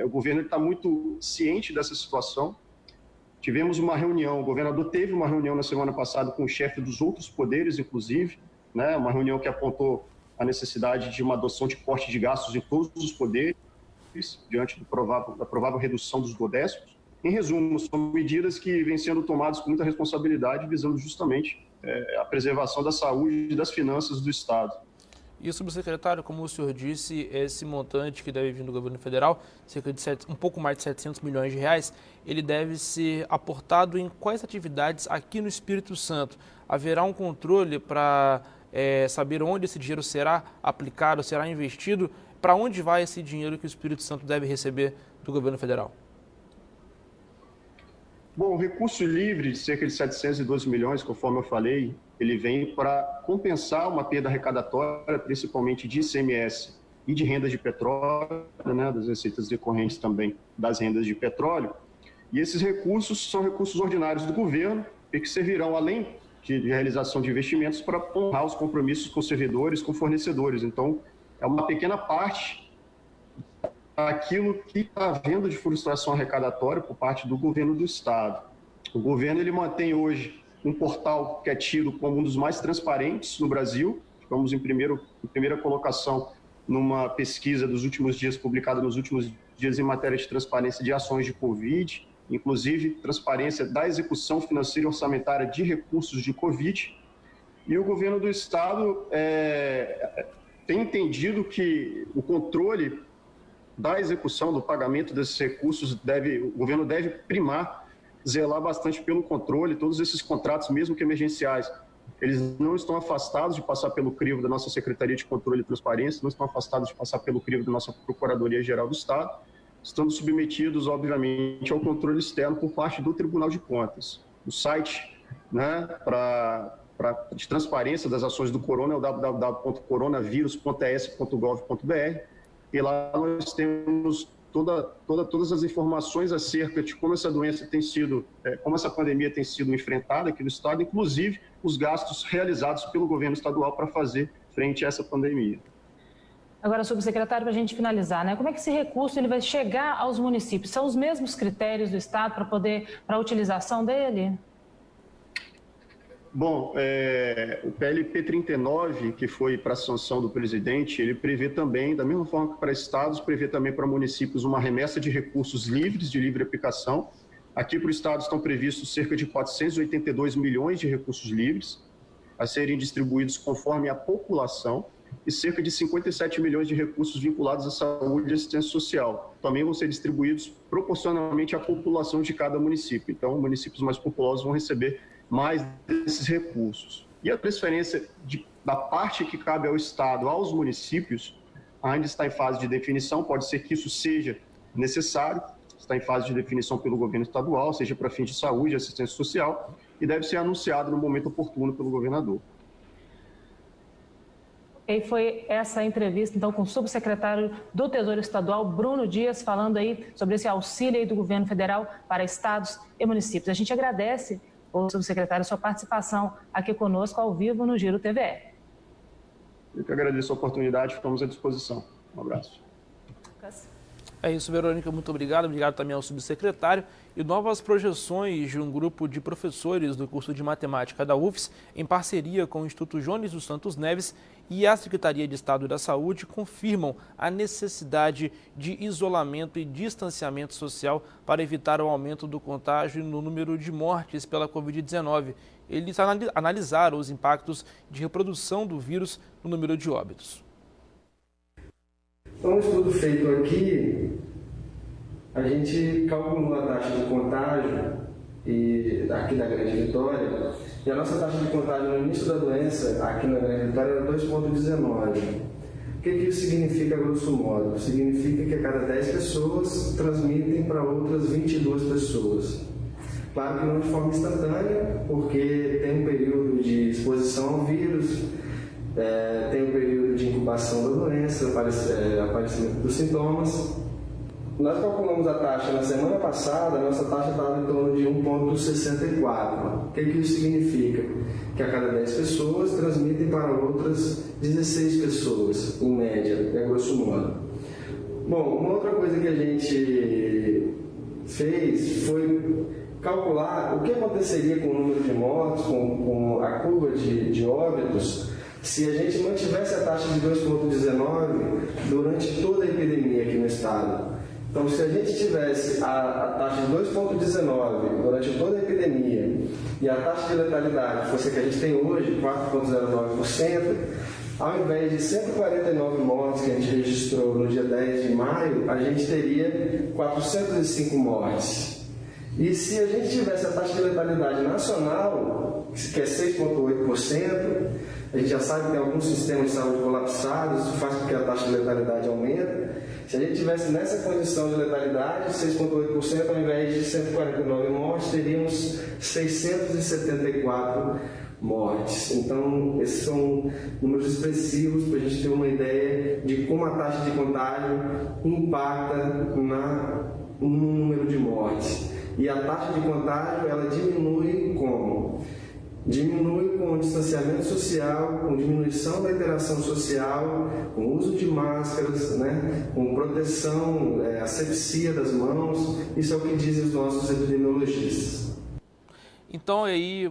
o governo está muito ciente dessa situação. Tivemos uma reunião, o governador teve uma reunião na semana passada com o chefe dos outros poderes, inclusive, né, uma reunião que apontou a necessidade de uma adoção de corte de gastos em todos os poderes, diante da provável redução dos godécipos. Em resumo, são medidas que vêm sendo tomadas com muita responsabilidade, visando justamente a preservação da saúde e das finanças do Estado. E, subsecretário, como o senhor disse, esse montante que deve vir do governo federal, cerca de um pouco mais de 700 milhões de reais, ele deve ser aportado em quais atividades aqui no Espírito Santo? Haverá um controle para saber onde esse dinheiro será aplicado, será investido? Para onde vai esse dinheiro que o Espírito Santo deve receber do governo federal? Bom, o recurso livre de cerca de 712 milhões, conforme eu falei, ele vem para compensar uma perda arrecadatória, principalmente de ICMS e de rendas de petróleo, né, das receitas decorrentes também das rendas de petróleo. E esses recursos são recursos ordinários do governo e que servirão, além de realização de investimentos, para honrar os compromissos com servidores, com fornecedores. Então, é uma pequena parte daquilo que está havendo de frustração arrecadatória por parte do governo do Estado. O governo ele mantém hoje um portal que é tido como um dos mais transparentes no Brasil. Ficamos em primeira colocação numa pesquisa dos últimos dias, publicada nos últimos dias em matéria de transparência de ações de Covid, inclusive transparência da execução financeira e orçamentária de recursos de Covid. E o governo do Estado tem entendido que o controle da execução, do pagamento desses recursos, o governo deve primar, zelar bastante pelo controle. Todos esses contratos, mesmo que emergenciais, eles não estão afastados de passar pelo crivo da nossa Secretaria de Controle e Transparência, não estão afastados de passar pelo crivo da nossa Procuradoria-Geral do Estado, estando submetidos, obviamente, ao controle externo por parte do Tribunal de Contas. O site, né, de transparência das ações do Corona é o www.coronavírus.es.gov.br, e lá nós temos todas as informações acerca de como essa doença tem sido, como essa pandemia tem sido enfrentada aqui no Estado, inclusive os gastos realizados pelo governo estadual para fazer frente a essa pandemia. Agora, subsecretário, para a gente finalizar, né? Como é que esse recurso ele vai chegar aos municípios? São os mesmos critérios do Estado para a utilização dele? Bom, o PLP 39, que foi para a sanção do presidente, ele prevê também, da mesma forma que para estados, prevê também para municípios uma remessa de recursos livres, de livre aplicação. Aqui para o estado estão previstos cerca de 482 milhões de recursos livres a serem distribuídos conforme a população e cerca de 57 milhões de recursos vinculados à saúde e assistência social. Também vão ser distribuídos proporcionalmente à população de cada município. Então, municípios mais populosos vão receber mais desses recursos. E a transferência de da parte que cabe ao Estado, aos municípios, ainda está em fase de definição. Pode ser que isso seja necessário, está em fase de definição pelo governo estadual, seja para fins de saúde, assistência social, e deve ser anunciado no momento oportuno pelo governador. E foi essa entrevista, então, com o subsecretário do Tesouro Estadual, Bruno Dias, falando aí sobre esse auxílio aí do governo federal para estados e municípios. A gente agradece, o subsecretário, sua participação aqui conosco ao vivo no Giro TVE. Eu que agradeço a oportunidade, ficamos à disposição. Um abraço. É isso, Verônica, muito obrigado. Obrigado também ao subsecretário. E novas projeções de um grupo de professores do curso de matemática da UFES, em parceria com o Instituto Jones dos Santos Neves e a Secretaria de Estado da Saúde, confirmam a necessidade de isolamento e distanciamento social para evitar o aumento do contágio no número de mortes pela Covid-19. Eles analisaram os impactos de reprodução do vírus no número de óbitos. Então, um estudo feito aqui, a gente calculou a taxa de contágio aqui da Grande Vitória, e a nossa taxa de contágio no início da doença aqui na Grande Vitória era 2,19. O que isso significa, grosso modo? Significa que a cada 10 pessoas transmitem para outras 22 pessoas. Claro que não de forma instantânea, porque tem um período de exposição ao vírus, tem um período de incubação da doença, aparecimento dos sintomas. Nós calculamos a taxa na semana passada, a nossa taxa estava em torno de 1,64. O que isso significa? Que a cada 10 pessoas transmitem para outras 16 pessoas, em média, grosso modo. Bom, uma outra coisa que a gente fez foi calcular o que aconteceria com o número de mortes, com a curva de óbitos, se a gente mantivesse a taxa de 2,19 durante toda a epidemia aqui no estado. Então, se a gente tivesse a taxa de 2,19 durante toda a epidemia e a taxa de letalidade fosse a que a gente tem hoje, 4,09%, ao invés de 149 mortes que a gente registrou no dia 10 de maio, a gente teria 405 mortes. E se a gente tivesse a taxa de letalidade nacional, que é 6,8%, a gente já sabe que tem alguns sistemas de saúde colapsados, isso faz com que a taxa de letalidade aumente. Se a gente tivesse nessa condição de letalidade, 6,8%, ao invés de 149 mortes, teríamos 674 mortes. Então, esses são números expressivos para a gente ter uma ideia de como a taxa de contágio impacta no número de mortes. E a taxa de contágio, ela diminui como? Diminui com o distanciamento social, com diminuição da interação social, com o uso de máscaras, com proteção, asepsia das mãos. Isso é o que dizem os nossos epidemiologistas. Então, aí,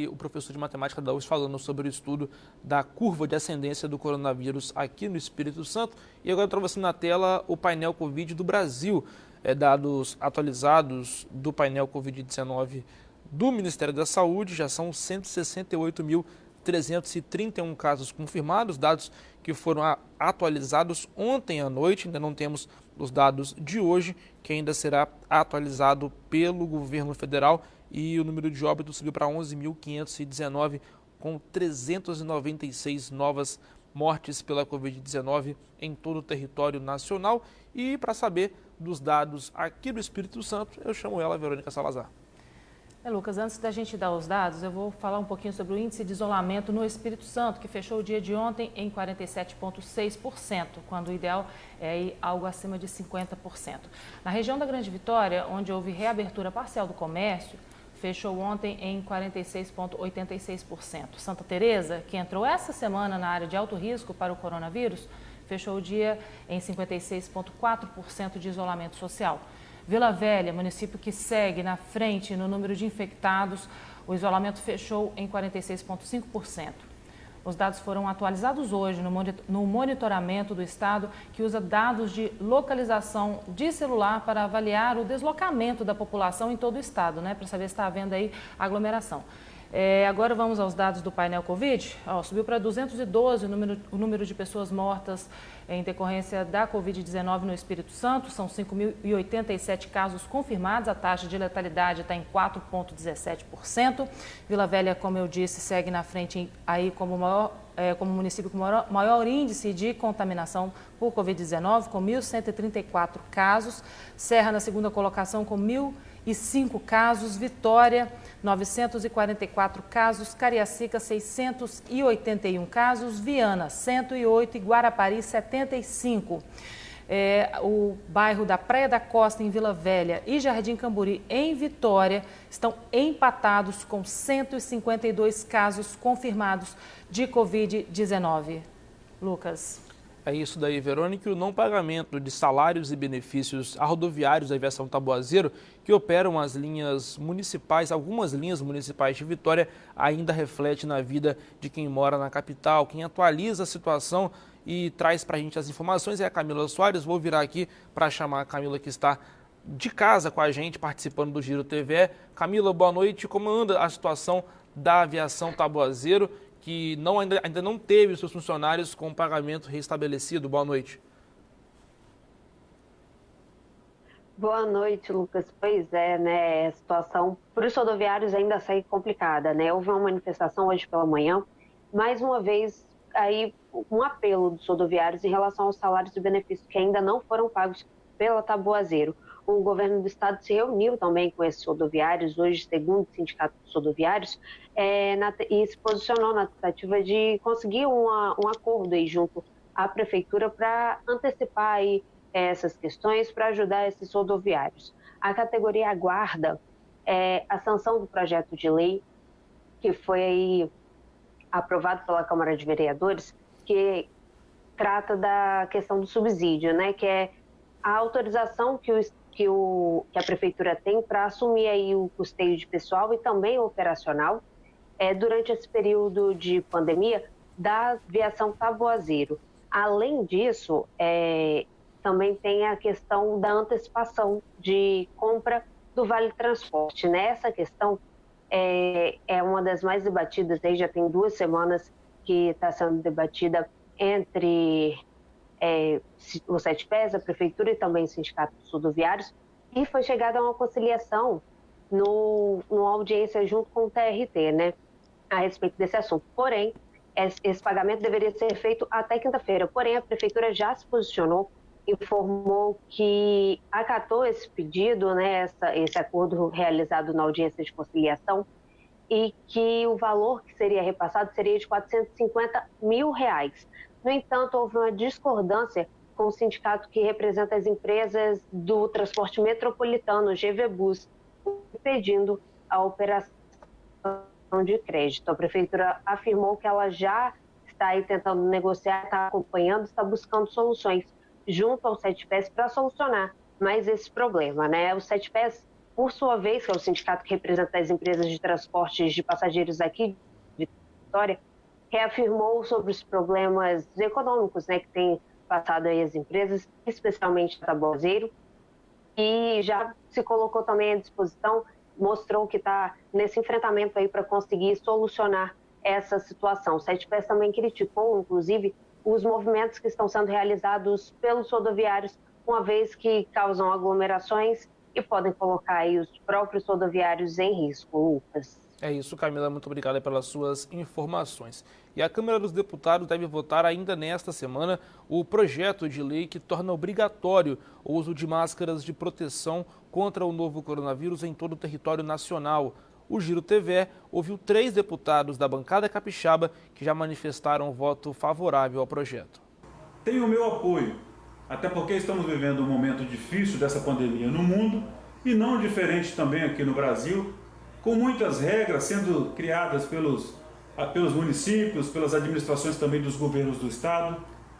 o professor de matemática da UFES falando sobre o estudo da curva de ascendência do coronavírus aqui no Espírito Santo. E agora para você na tela o painel Covid do Brasil, dados atualizados do painel Covid-19 do Ministério da Saúde. Já são 168.331 casos confirmados, dados que foram atualizados ontem à noite. Ainda não temos os dados de hoje, que ainda será atualizado pelo governo federal, e o número de óbitos subiu para 11.519, com 396 novas mortes pela Covid-19 em todo o território nacional. E para saber dos dados aqui do Espírito Santo, eu chamo ela, Verônica Salazar. Lucas, antes da gente dar os dados, eu vou falar um pouquinho sobre o índice de isolamento no Espírito Santo, que fechou o dia de ontem em 47,6%, quando o ideal é ir algo acima de 50%. Na região da Grande Vitória, onde houve reabertura parcial do comércio, fechou ontem em 46,86%. Santa Teresa, que entrou essa semana na área de alto risco para o coronavírus, fechou o dia em 56,4% de isolamento social. Vila Velha, município que segue na frente no número de infectados, o isolamento fechou em 46,5%. Os dados foram atualizados hoje no monitoramento do Estado, que usa dados de localização de celular para avaliar o deslocamento da população em todo o Estado, para saber se está havendo aí aglomeração. Agora vamos aos dados do painel Covid. Subiu para 212 o número de pessoas mortas em decorrência da Covid-19 no Espírito Santo. São 5.087 casos confirmados. A taxa de letalidade está em 4,17%. Vila Velha, como eu disse, segue na frente aí como município com maior índice de contaminação por Covid-19, com 1.134 casos. Serra na segunda colocação com 1.005 casos. Vitória, 944 casos. Cariacica, 681 casos. Viana, 108 e Guarapari, 75. O bairro da Praia da Costa, em Vila Velha, e Jardim Camburi, em Vitória, estão empatados com 152 casos confirmados de Covid-19. Lucas. É isso daí, Verônica. E o não pagamento de salários e benefícios a rodoviários da aviação Taboazeiro, que operam as linhas municipais, algumas linhas municipais de Vitória, ainda reflete na vida de quem mora na capital. Quem atualiza a situação e traz para a gente as informações é a Camila Soares. Vou virar aqui para chamar a Camila, que está de casa com a gente, participando do Giro TVE. Camila, boa noite. Como anda a situação da aviação Taboazeiro, que ainda não teve os seus funcionários com pagamento restabelecido? Boa noite. Boa noite, Lucas. Pois é, né? A situação para os rodoviários ainda segue complicada, né? Houve uma manifestação hoje pela manhã, mais uma vez, aí um apelo dos rodoviários em relação aos salários e benefícios que ainda não foram pagos pela Taboazeiro. O governo do estado se reuniu também com esses rodoviários, hoje, segundo o Sindicato dos Rodoviários, e se posicionou na tentativa de conseguir um acordo aí junto à prefeitura para antecipar aí essas questões, para ajudar esses rodoviários. A categoria aguarda a sanção do projeto de lei que foi aí aprovado pela Câmara de Vereadores, que trata da questão do subsídio, né, que é a autorização que a prefeitura tem para assumir aí o custeio de pessoal e também operacional durante esse período de pandemia da aviação Taboazeiro. Além disso, também tem a questão da antecipação de compra do Vale Transporte, né? Essa questão é uma das mais debatidas, aí já tem 2 semanas que está sendo debatida entre o SETPES, a Prefeitura e também o Sindicato dos Rodoviários, e foi chegada a uma conciliação numa audiência junto com o TRT, né, a respeito desse assunto. Porém, esse pagamento deveria ser feito até quinta-feira. Porém, a Prefeitura já se posicionou, informou que acatou esse pedido, né, esse acordo realizado na audiência de conciliação, e que o valor que seria repassado seria de R$450 mil. No entanto, houve uma discordância com o sindicato que representa as empresas do transporte metropolitano, GV Bus, pedindo a operação de crédito. A Prefeitura afirmou que ela já está aí tentando negociar, está acompanhando, está buscando soluções junto ao SETPES para solucionar mais esse problema, né? O SETPES, por sua vez, que é o sindicato que representa as empresas de transportes de passageiros aqui de Vitória, reafirmou sobre os problemas econômicos, né, que tem passado aí as empresas, especialmente a Taboazeiro, e já se colocou também à disposição, mostrou que está nesse enfrentamento aí para conseguir solucionar essa situação. O SETPES também criticou, inclusive, os movimentos que estão sendo realizados pelos rodoviários, uma vez que causam aglomerações e podem colocar aí os próprios rodoviários em risco. Lucas. É isso, Camila. Muito obrigada pelas suas informações. E a Câmara dos Deputados deve votar ainda nesta semana o projeto de lei que torna obrigatório o uso de máscaras de proteção contra o novo coronavírus em todo o território nacional. O Giro TVE ouviu 3 deputados da bancada capixaba que já manifestaram voto favorável ao projeto. Tem o meu apoio, até porque estamos vivendo um momento difícil dessa pandemia no mundo e não diferente também aqui no Brasil, com muitas regras sendo criadas pelos municípios, pelas administrações também dos governos do Estado.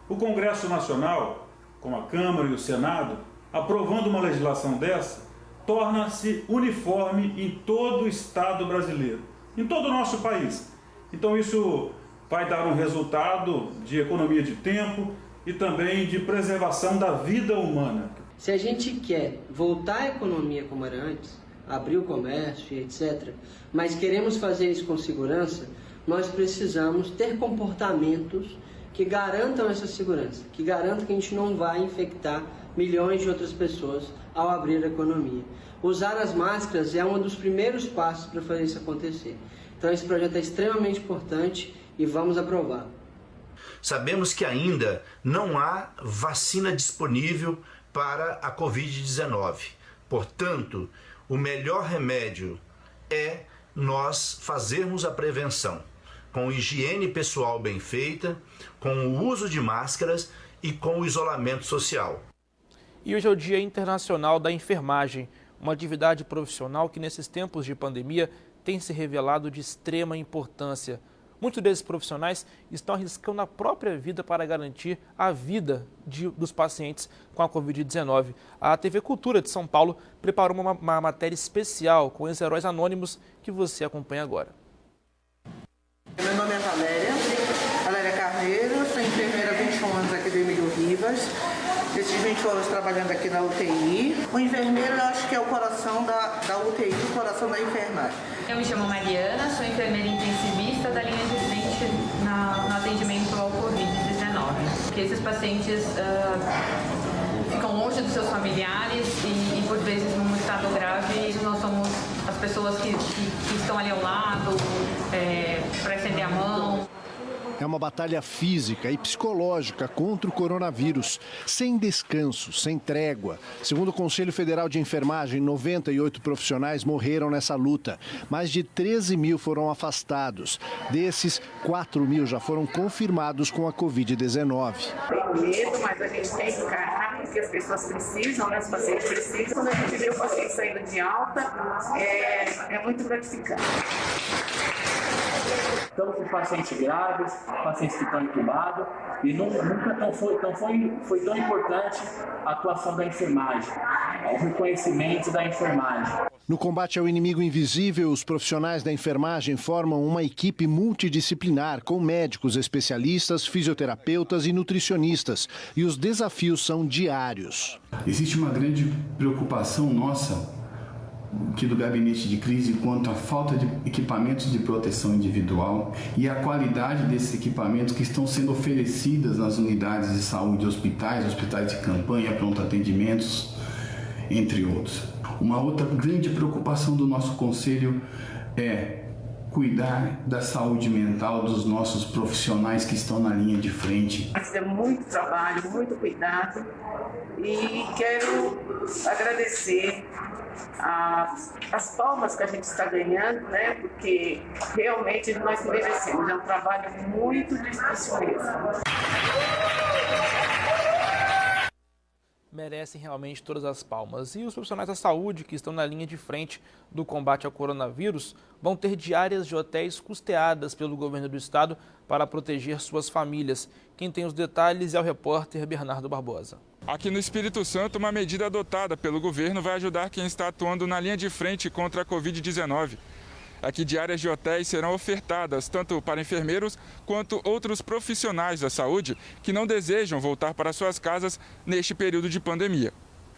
O Congresso Nacional, com a Câmara e o Senado, aprovando uma legislação dessa, torna-se uniforme em todo o Estado brasileiro, em todo o nosso país. Então isso vai dar um resultado de economia de tempo e também de preservação da vida humana. Se a gente quer voltar à economia como era antes, abrir o comércio, etc., mas queremos fazer isso com segurança, nós precisamos ter comportamentos que garantam essa segurança, que garantam que a gente não vai infectar milhões de outras pessoas ao abrir a economia. Usar as máscaras é um dos primeiros passos para fazer isso acontecer. Então esse projeto é extremamente importante e vamos aprová-lo. Sabemos que ainda não há vacina disponível para a Covid-19. Portanto, o melhor remédio é nós fazermos a prevenção, com higiene pessoal bem feita, com o uso de máscaras e com o isolamento social. E hoje é o Dia Internacional da Enfermagem, uma atividade profissional que nesses tempos de pandemia tem se revelado de extrema importância. Muitos desses profissionais estão arriscando a própria vida para garantir a vida dos pacientes com a Covid-19. A TV Cultura de São Paulo preparou uma matéria especial com os heróis anônimos que você acompanha agora. Meu nome é Valéria Carneiro, sou enfermeira há 21 anos aqui do Emílio Rivas. Esses 20 anos trabalhando aqui na UTI. O enfermeiro, eu acho que é o coração da UTI, o coração da enfermagem. Eu me chamo Mariana, sou enfermeira intensivista da linha de frente no atendimento ao Covid-19. Porque esses pacientes ficam longe dos seus familiares e por vezes num estado grave, nós somos as pessoas que estão ali ao lado, para estender a mão. É uma batalha física e psicológica contra o coronavírus, sem descanso, sem trégua. Segundo o Conselho Federal de Enfermagem, 98 profissionais morreram nessa luta. Mais de 13 mil foram afastados. Desses, 4 mil já foram confirmados com a Covid-19. Tem medo, mas a gente tem que encarar, porque as pessoas precisam, né? Os pacientes precisam. Quando a gente vê o paciente saindo de alta, é muito gratificante. Estamos com pacientes graves, pacientes que estão intubados, e nunca foi tão importante a atuação da enfermagem, o reconhecimento da enfermagem. No combate ao inimigo invisível, os profissionais da enfermagem formam uma equipe multidisciplinar com médicos especialistas, fisioterapeutas e nutricionistas. E os desafios são diários. Existe uma grande preocupação nossa aqui do gabinete de crise quanto à falta de equipamentos de proteção individual e a qualidade desses equipamentos que estão sendo oferecidas nas unidades de saúde, hospitais de campanha, pronto atendimentos, entre outros. Uma outra grande preocupação do nosso conselho é cuidar da saúde mental dos nossos profissionais que estão na linha de frente. É muito trabalho, muito cuidado e quero agradecer as palmas que a gente está ganhando, né? Porque realmente nós merecemos. É um trabalho muito difícil mesmo. Merecem realmente todas as palmas. E os profissionais da saúde que estão na linha de frente do combate ao coronavírus vão ter diárias de hotéis custeadas pelo governo do estado para proteger suas famílias. Quem tem os detalhes é o repórter Bernardo Barbosa. Aqui no Espírito Santo, uma medida adotada pelo governo vai ajudar quem está atuando na linha de frente contra a Covid-19. Aqui diárias de hotéis serão ofertadas tanto para enfermeiros quanto outros profissionais da saúde que não desejam voltar para suas casas neste período de pandemia.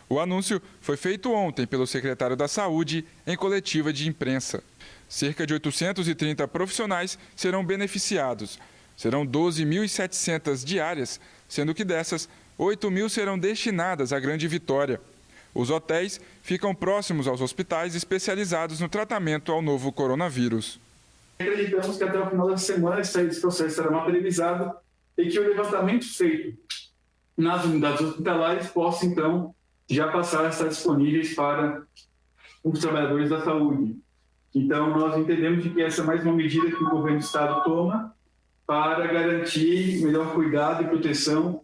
O anúncio foi feito ontem pelo secretário da Saúde em coletiva de imprensa. Cerca de 830 profissionais serão beneficiados. Serão 12.700 diárias, sendo que dessas, 8.000 serão destinadas à Grande Vitória. Os hotéis ficam próximos aos hospitais especializados no tratamento ao novo coronavírus. Acreditamos que até o final da semana esse processo será materializado e que o levantamento feito nas unidades hospitalares possa, então, já passar a estar disponíveis para os trabalhadores da saúde. Então, nós entendemos que essa é mais uma medida que o governo do estado toma para garantir melhor cuidado e proteção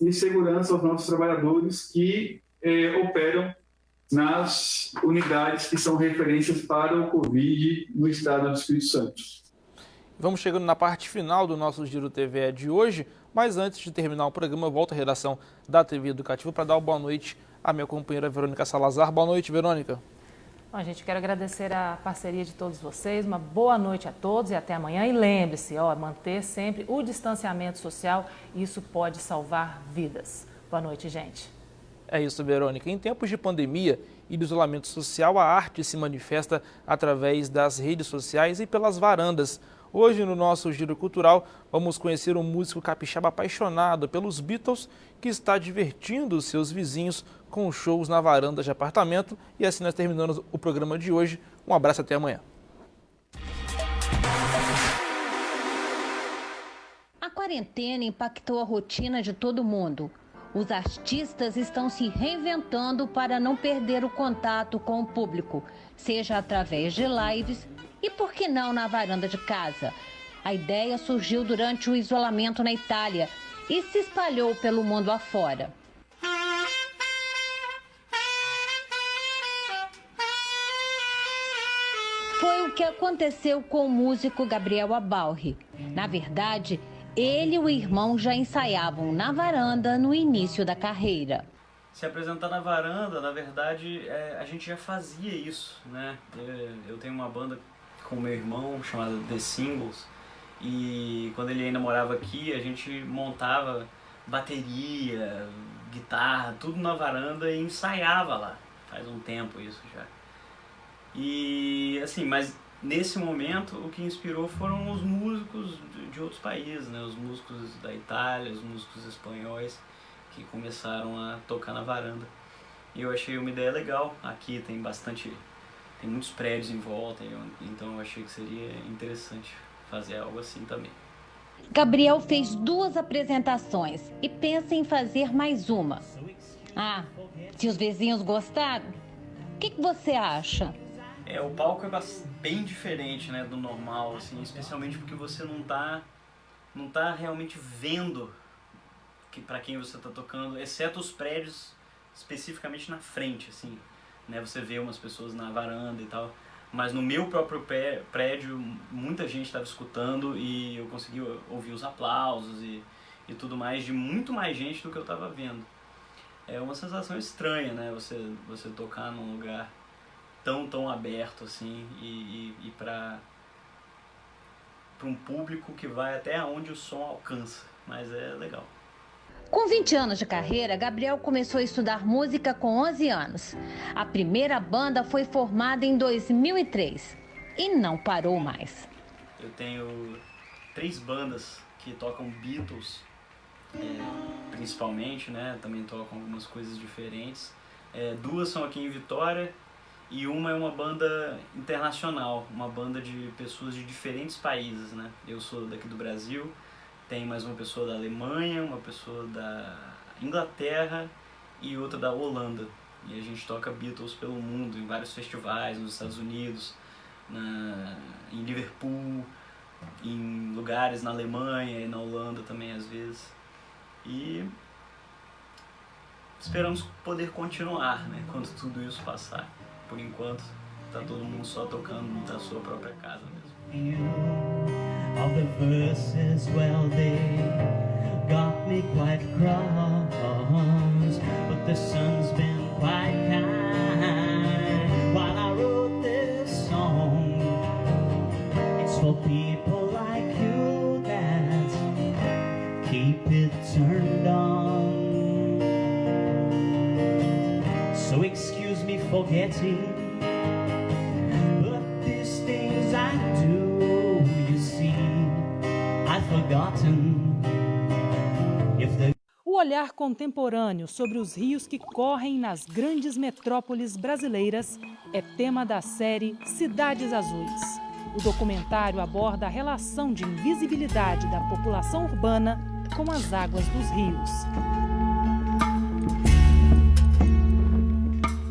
e segurança aos nossos trabalhadores que operam nas unidades que são referências para o Covid no estado do Espírito Santo. Vamos chegando na parte final do nosso Giro TVE de hoje, mas antes de terminar o programa, eu volto à redação da TV Educativa para dar uma boa noite à minha companheira Verônica Salazar. Boa noite, Verônica. Bom, gente, quero agradecer a parceria de todos vocês, uma boa noite a todos e até amanhã. E lembre-se, manter sempre o distanciamento social, isso pode salvar vidas. Boa noite, gente. É isso, Verônica. Em tempos de pandemia e do isolamento social, a arte se manifesta através das redes sociais e pelas varandas. Hoje, no nosso Giro Cultural, vamos conhecer um músico capixaba apaixonado pelos Beatles que está divertindo os seus vizinhos com shows na varanda de apartamento. E assim nós terminamos o programa de hoje. Um abraço, até amanhã. A quarentena impactou a rotina de todo mundo. Os artistas estão se reinventando para não perder o contato com o público, seja através de lives e, por que não, na varanda de casa. A ideia surgiu durante o isolamento na Itália e se espalhou pelo mundo afora. Foi o que aconteceu com o músico Gabriel Abalri. Na verdade, ele e o irmão já ensaiavam na varanda no início da carreira. Se apresentar na varanda, na verdade, a gente já fazia isso, né? Eu tenho uma banda com o meu irmão chamada The Singles, e quando ele ainda morava aqui, a gente montava bateria, guitarra, tudo na varanda e ensaiava lá. Faz um tempo isso já. E assim, mas nesse momento o que inspirou foram os músicos de outros países, né? Os músicos da Itália, os músicos espanhóis que começaram a tocar na varanda. E eu achei uma ideia legal. Aqui tem muitos prédios em volta, então eu achei que seria interessante fazer algo assim também. Gabriel fez 2 apresentações e pensa em fazer mais uma. Se os vizinhos gostaram, o que você acha? O palco é bem diferente, né, do normal, assim, especialmente porque você não tá realmente vendo para quem você está tocando, exceto os prédios especificamente na frente, assim, né, você vê umas pessoas na varanda e tal, mas no meu próprio prédio muita gente estava escutando e eu consegui ouvir os aplausos e tudo mais de muito mais gente do que eu estava vendo. É uma sensação estranha, né, você tocar num lugar tão aberto assim e para um público que vai até onde o som alcança, mas é legal. Com 20 anos de carreira, Gabriel começou a estudar música com 11 anos. A primeira banda foi formada em 2003 e não parou mais. Eu tenho 3 bandas que tocam Beatles, principalmente, né? Também tocam algumas coisas diferentes. 2 são aqui em Vitória e uma é uma banda internacional, uma banda de pessoas de diferentes países, né? Eu sou daqui do Brasil. Tem mais uma pessoa da Alemanha, uma pessoa da Inglaterra e outra da Holanda. E a gente toca Beatles pelo mundo, em vários festivais, nos Estados Unidos, em Liverpool, em lugares na Alemanha e na Holanda também às vezes. E esperamos poder continuar, né, quando tudo isso passar. Por enquanto, tá todo mundo só tocando da sua própria casa mesmo. Of the verses, well, they got me quite cross, but the sun's been quite kind while I wrote this song. It's for people like you that keep it turned on. So excuse me for getting, but these things I do, O olhar contemporâneo sobre os rios que correm nas grandes metrópoles brasileiras é tema da série Cidades Azuis. O documentário aborda a relação de invisibilidade da população urbana com as águas dos rios.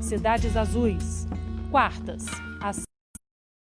Cidades Azuis, quartas,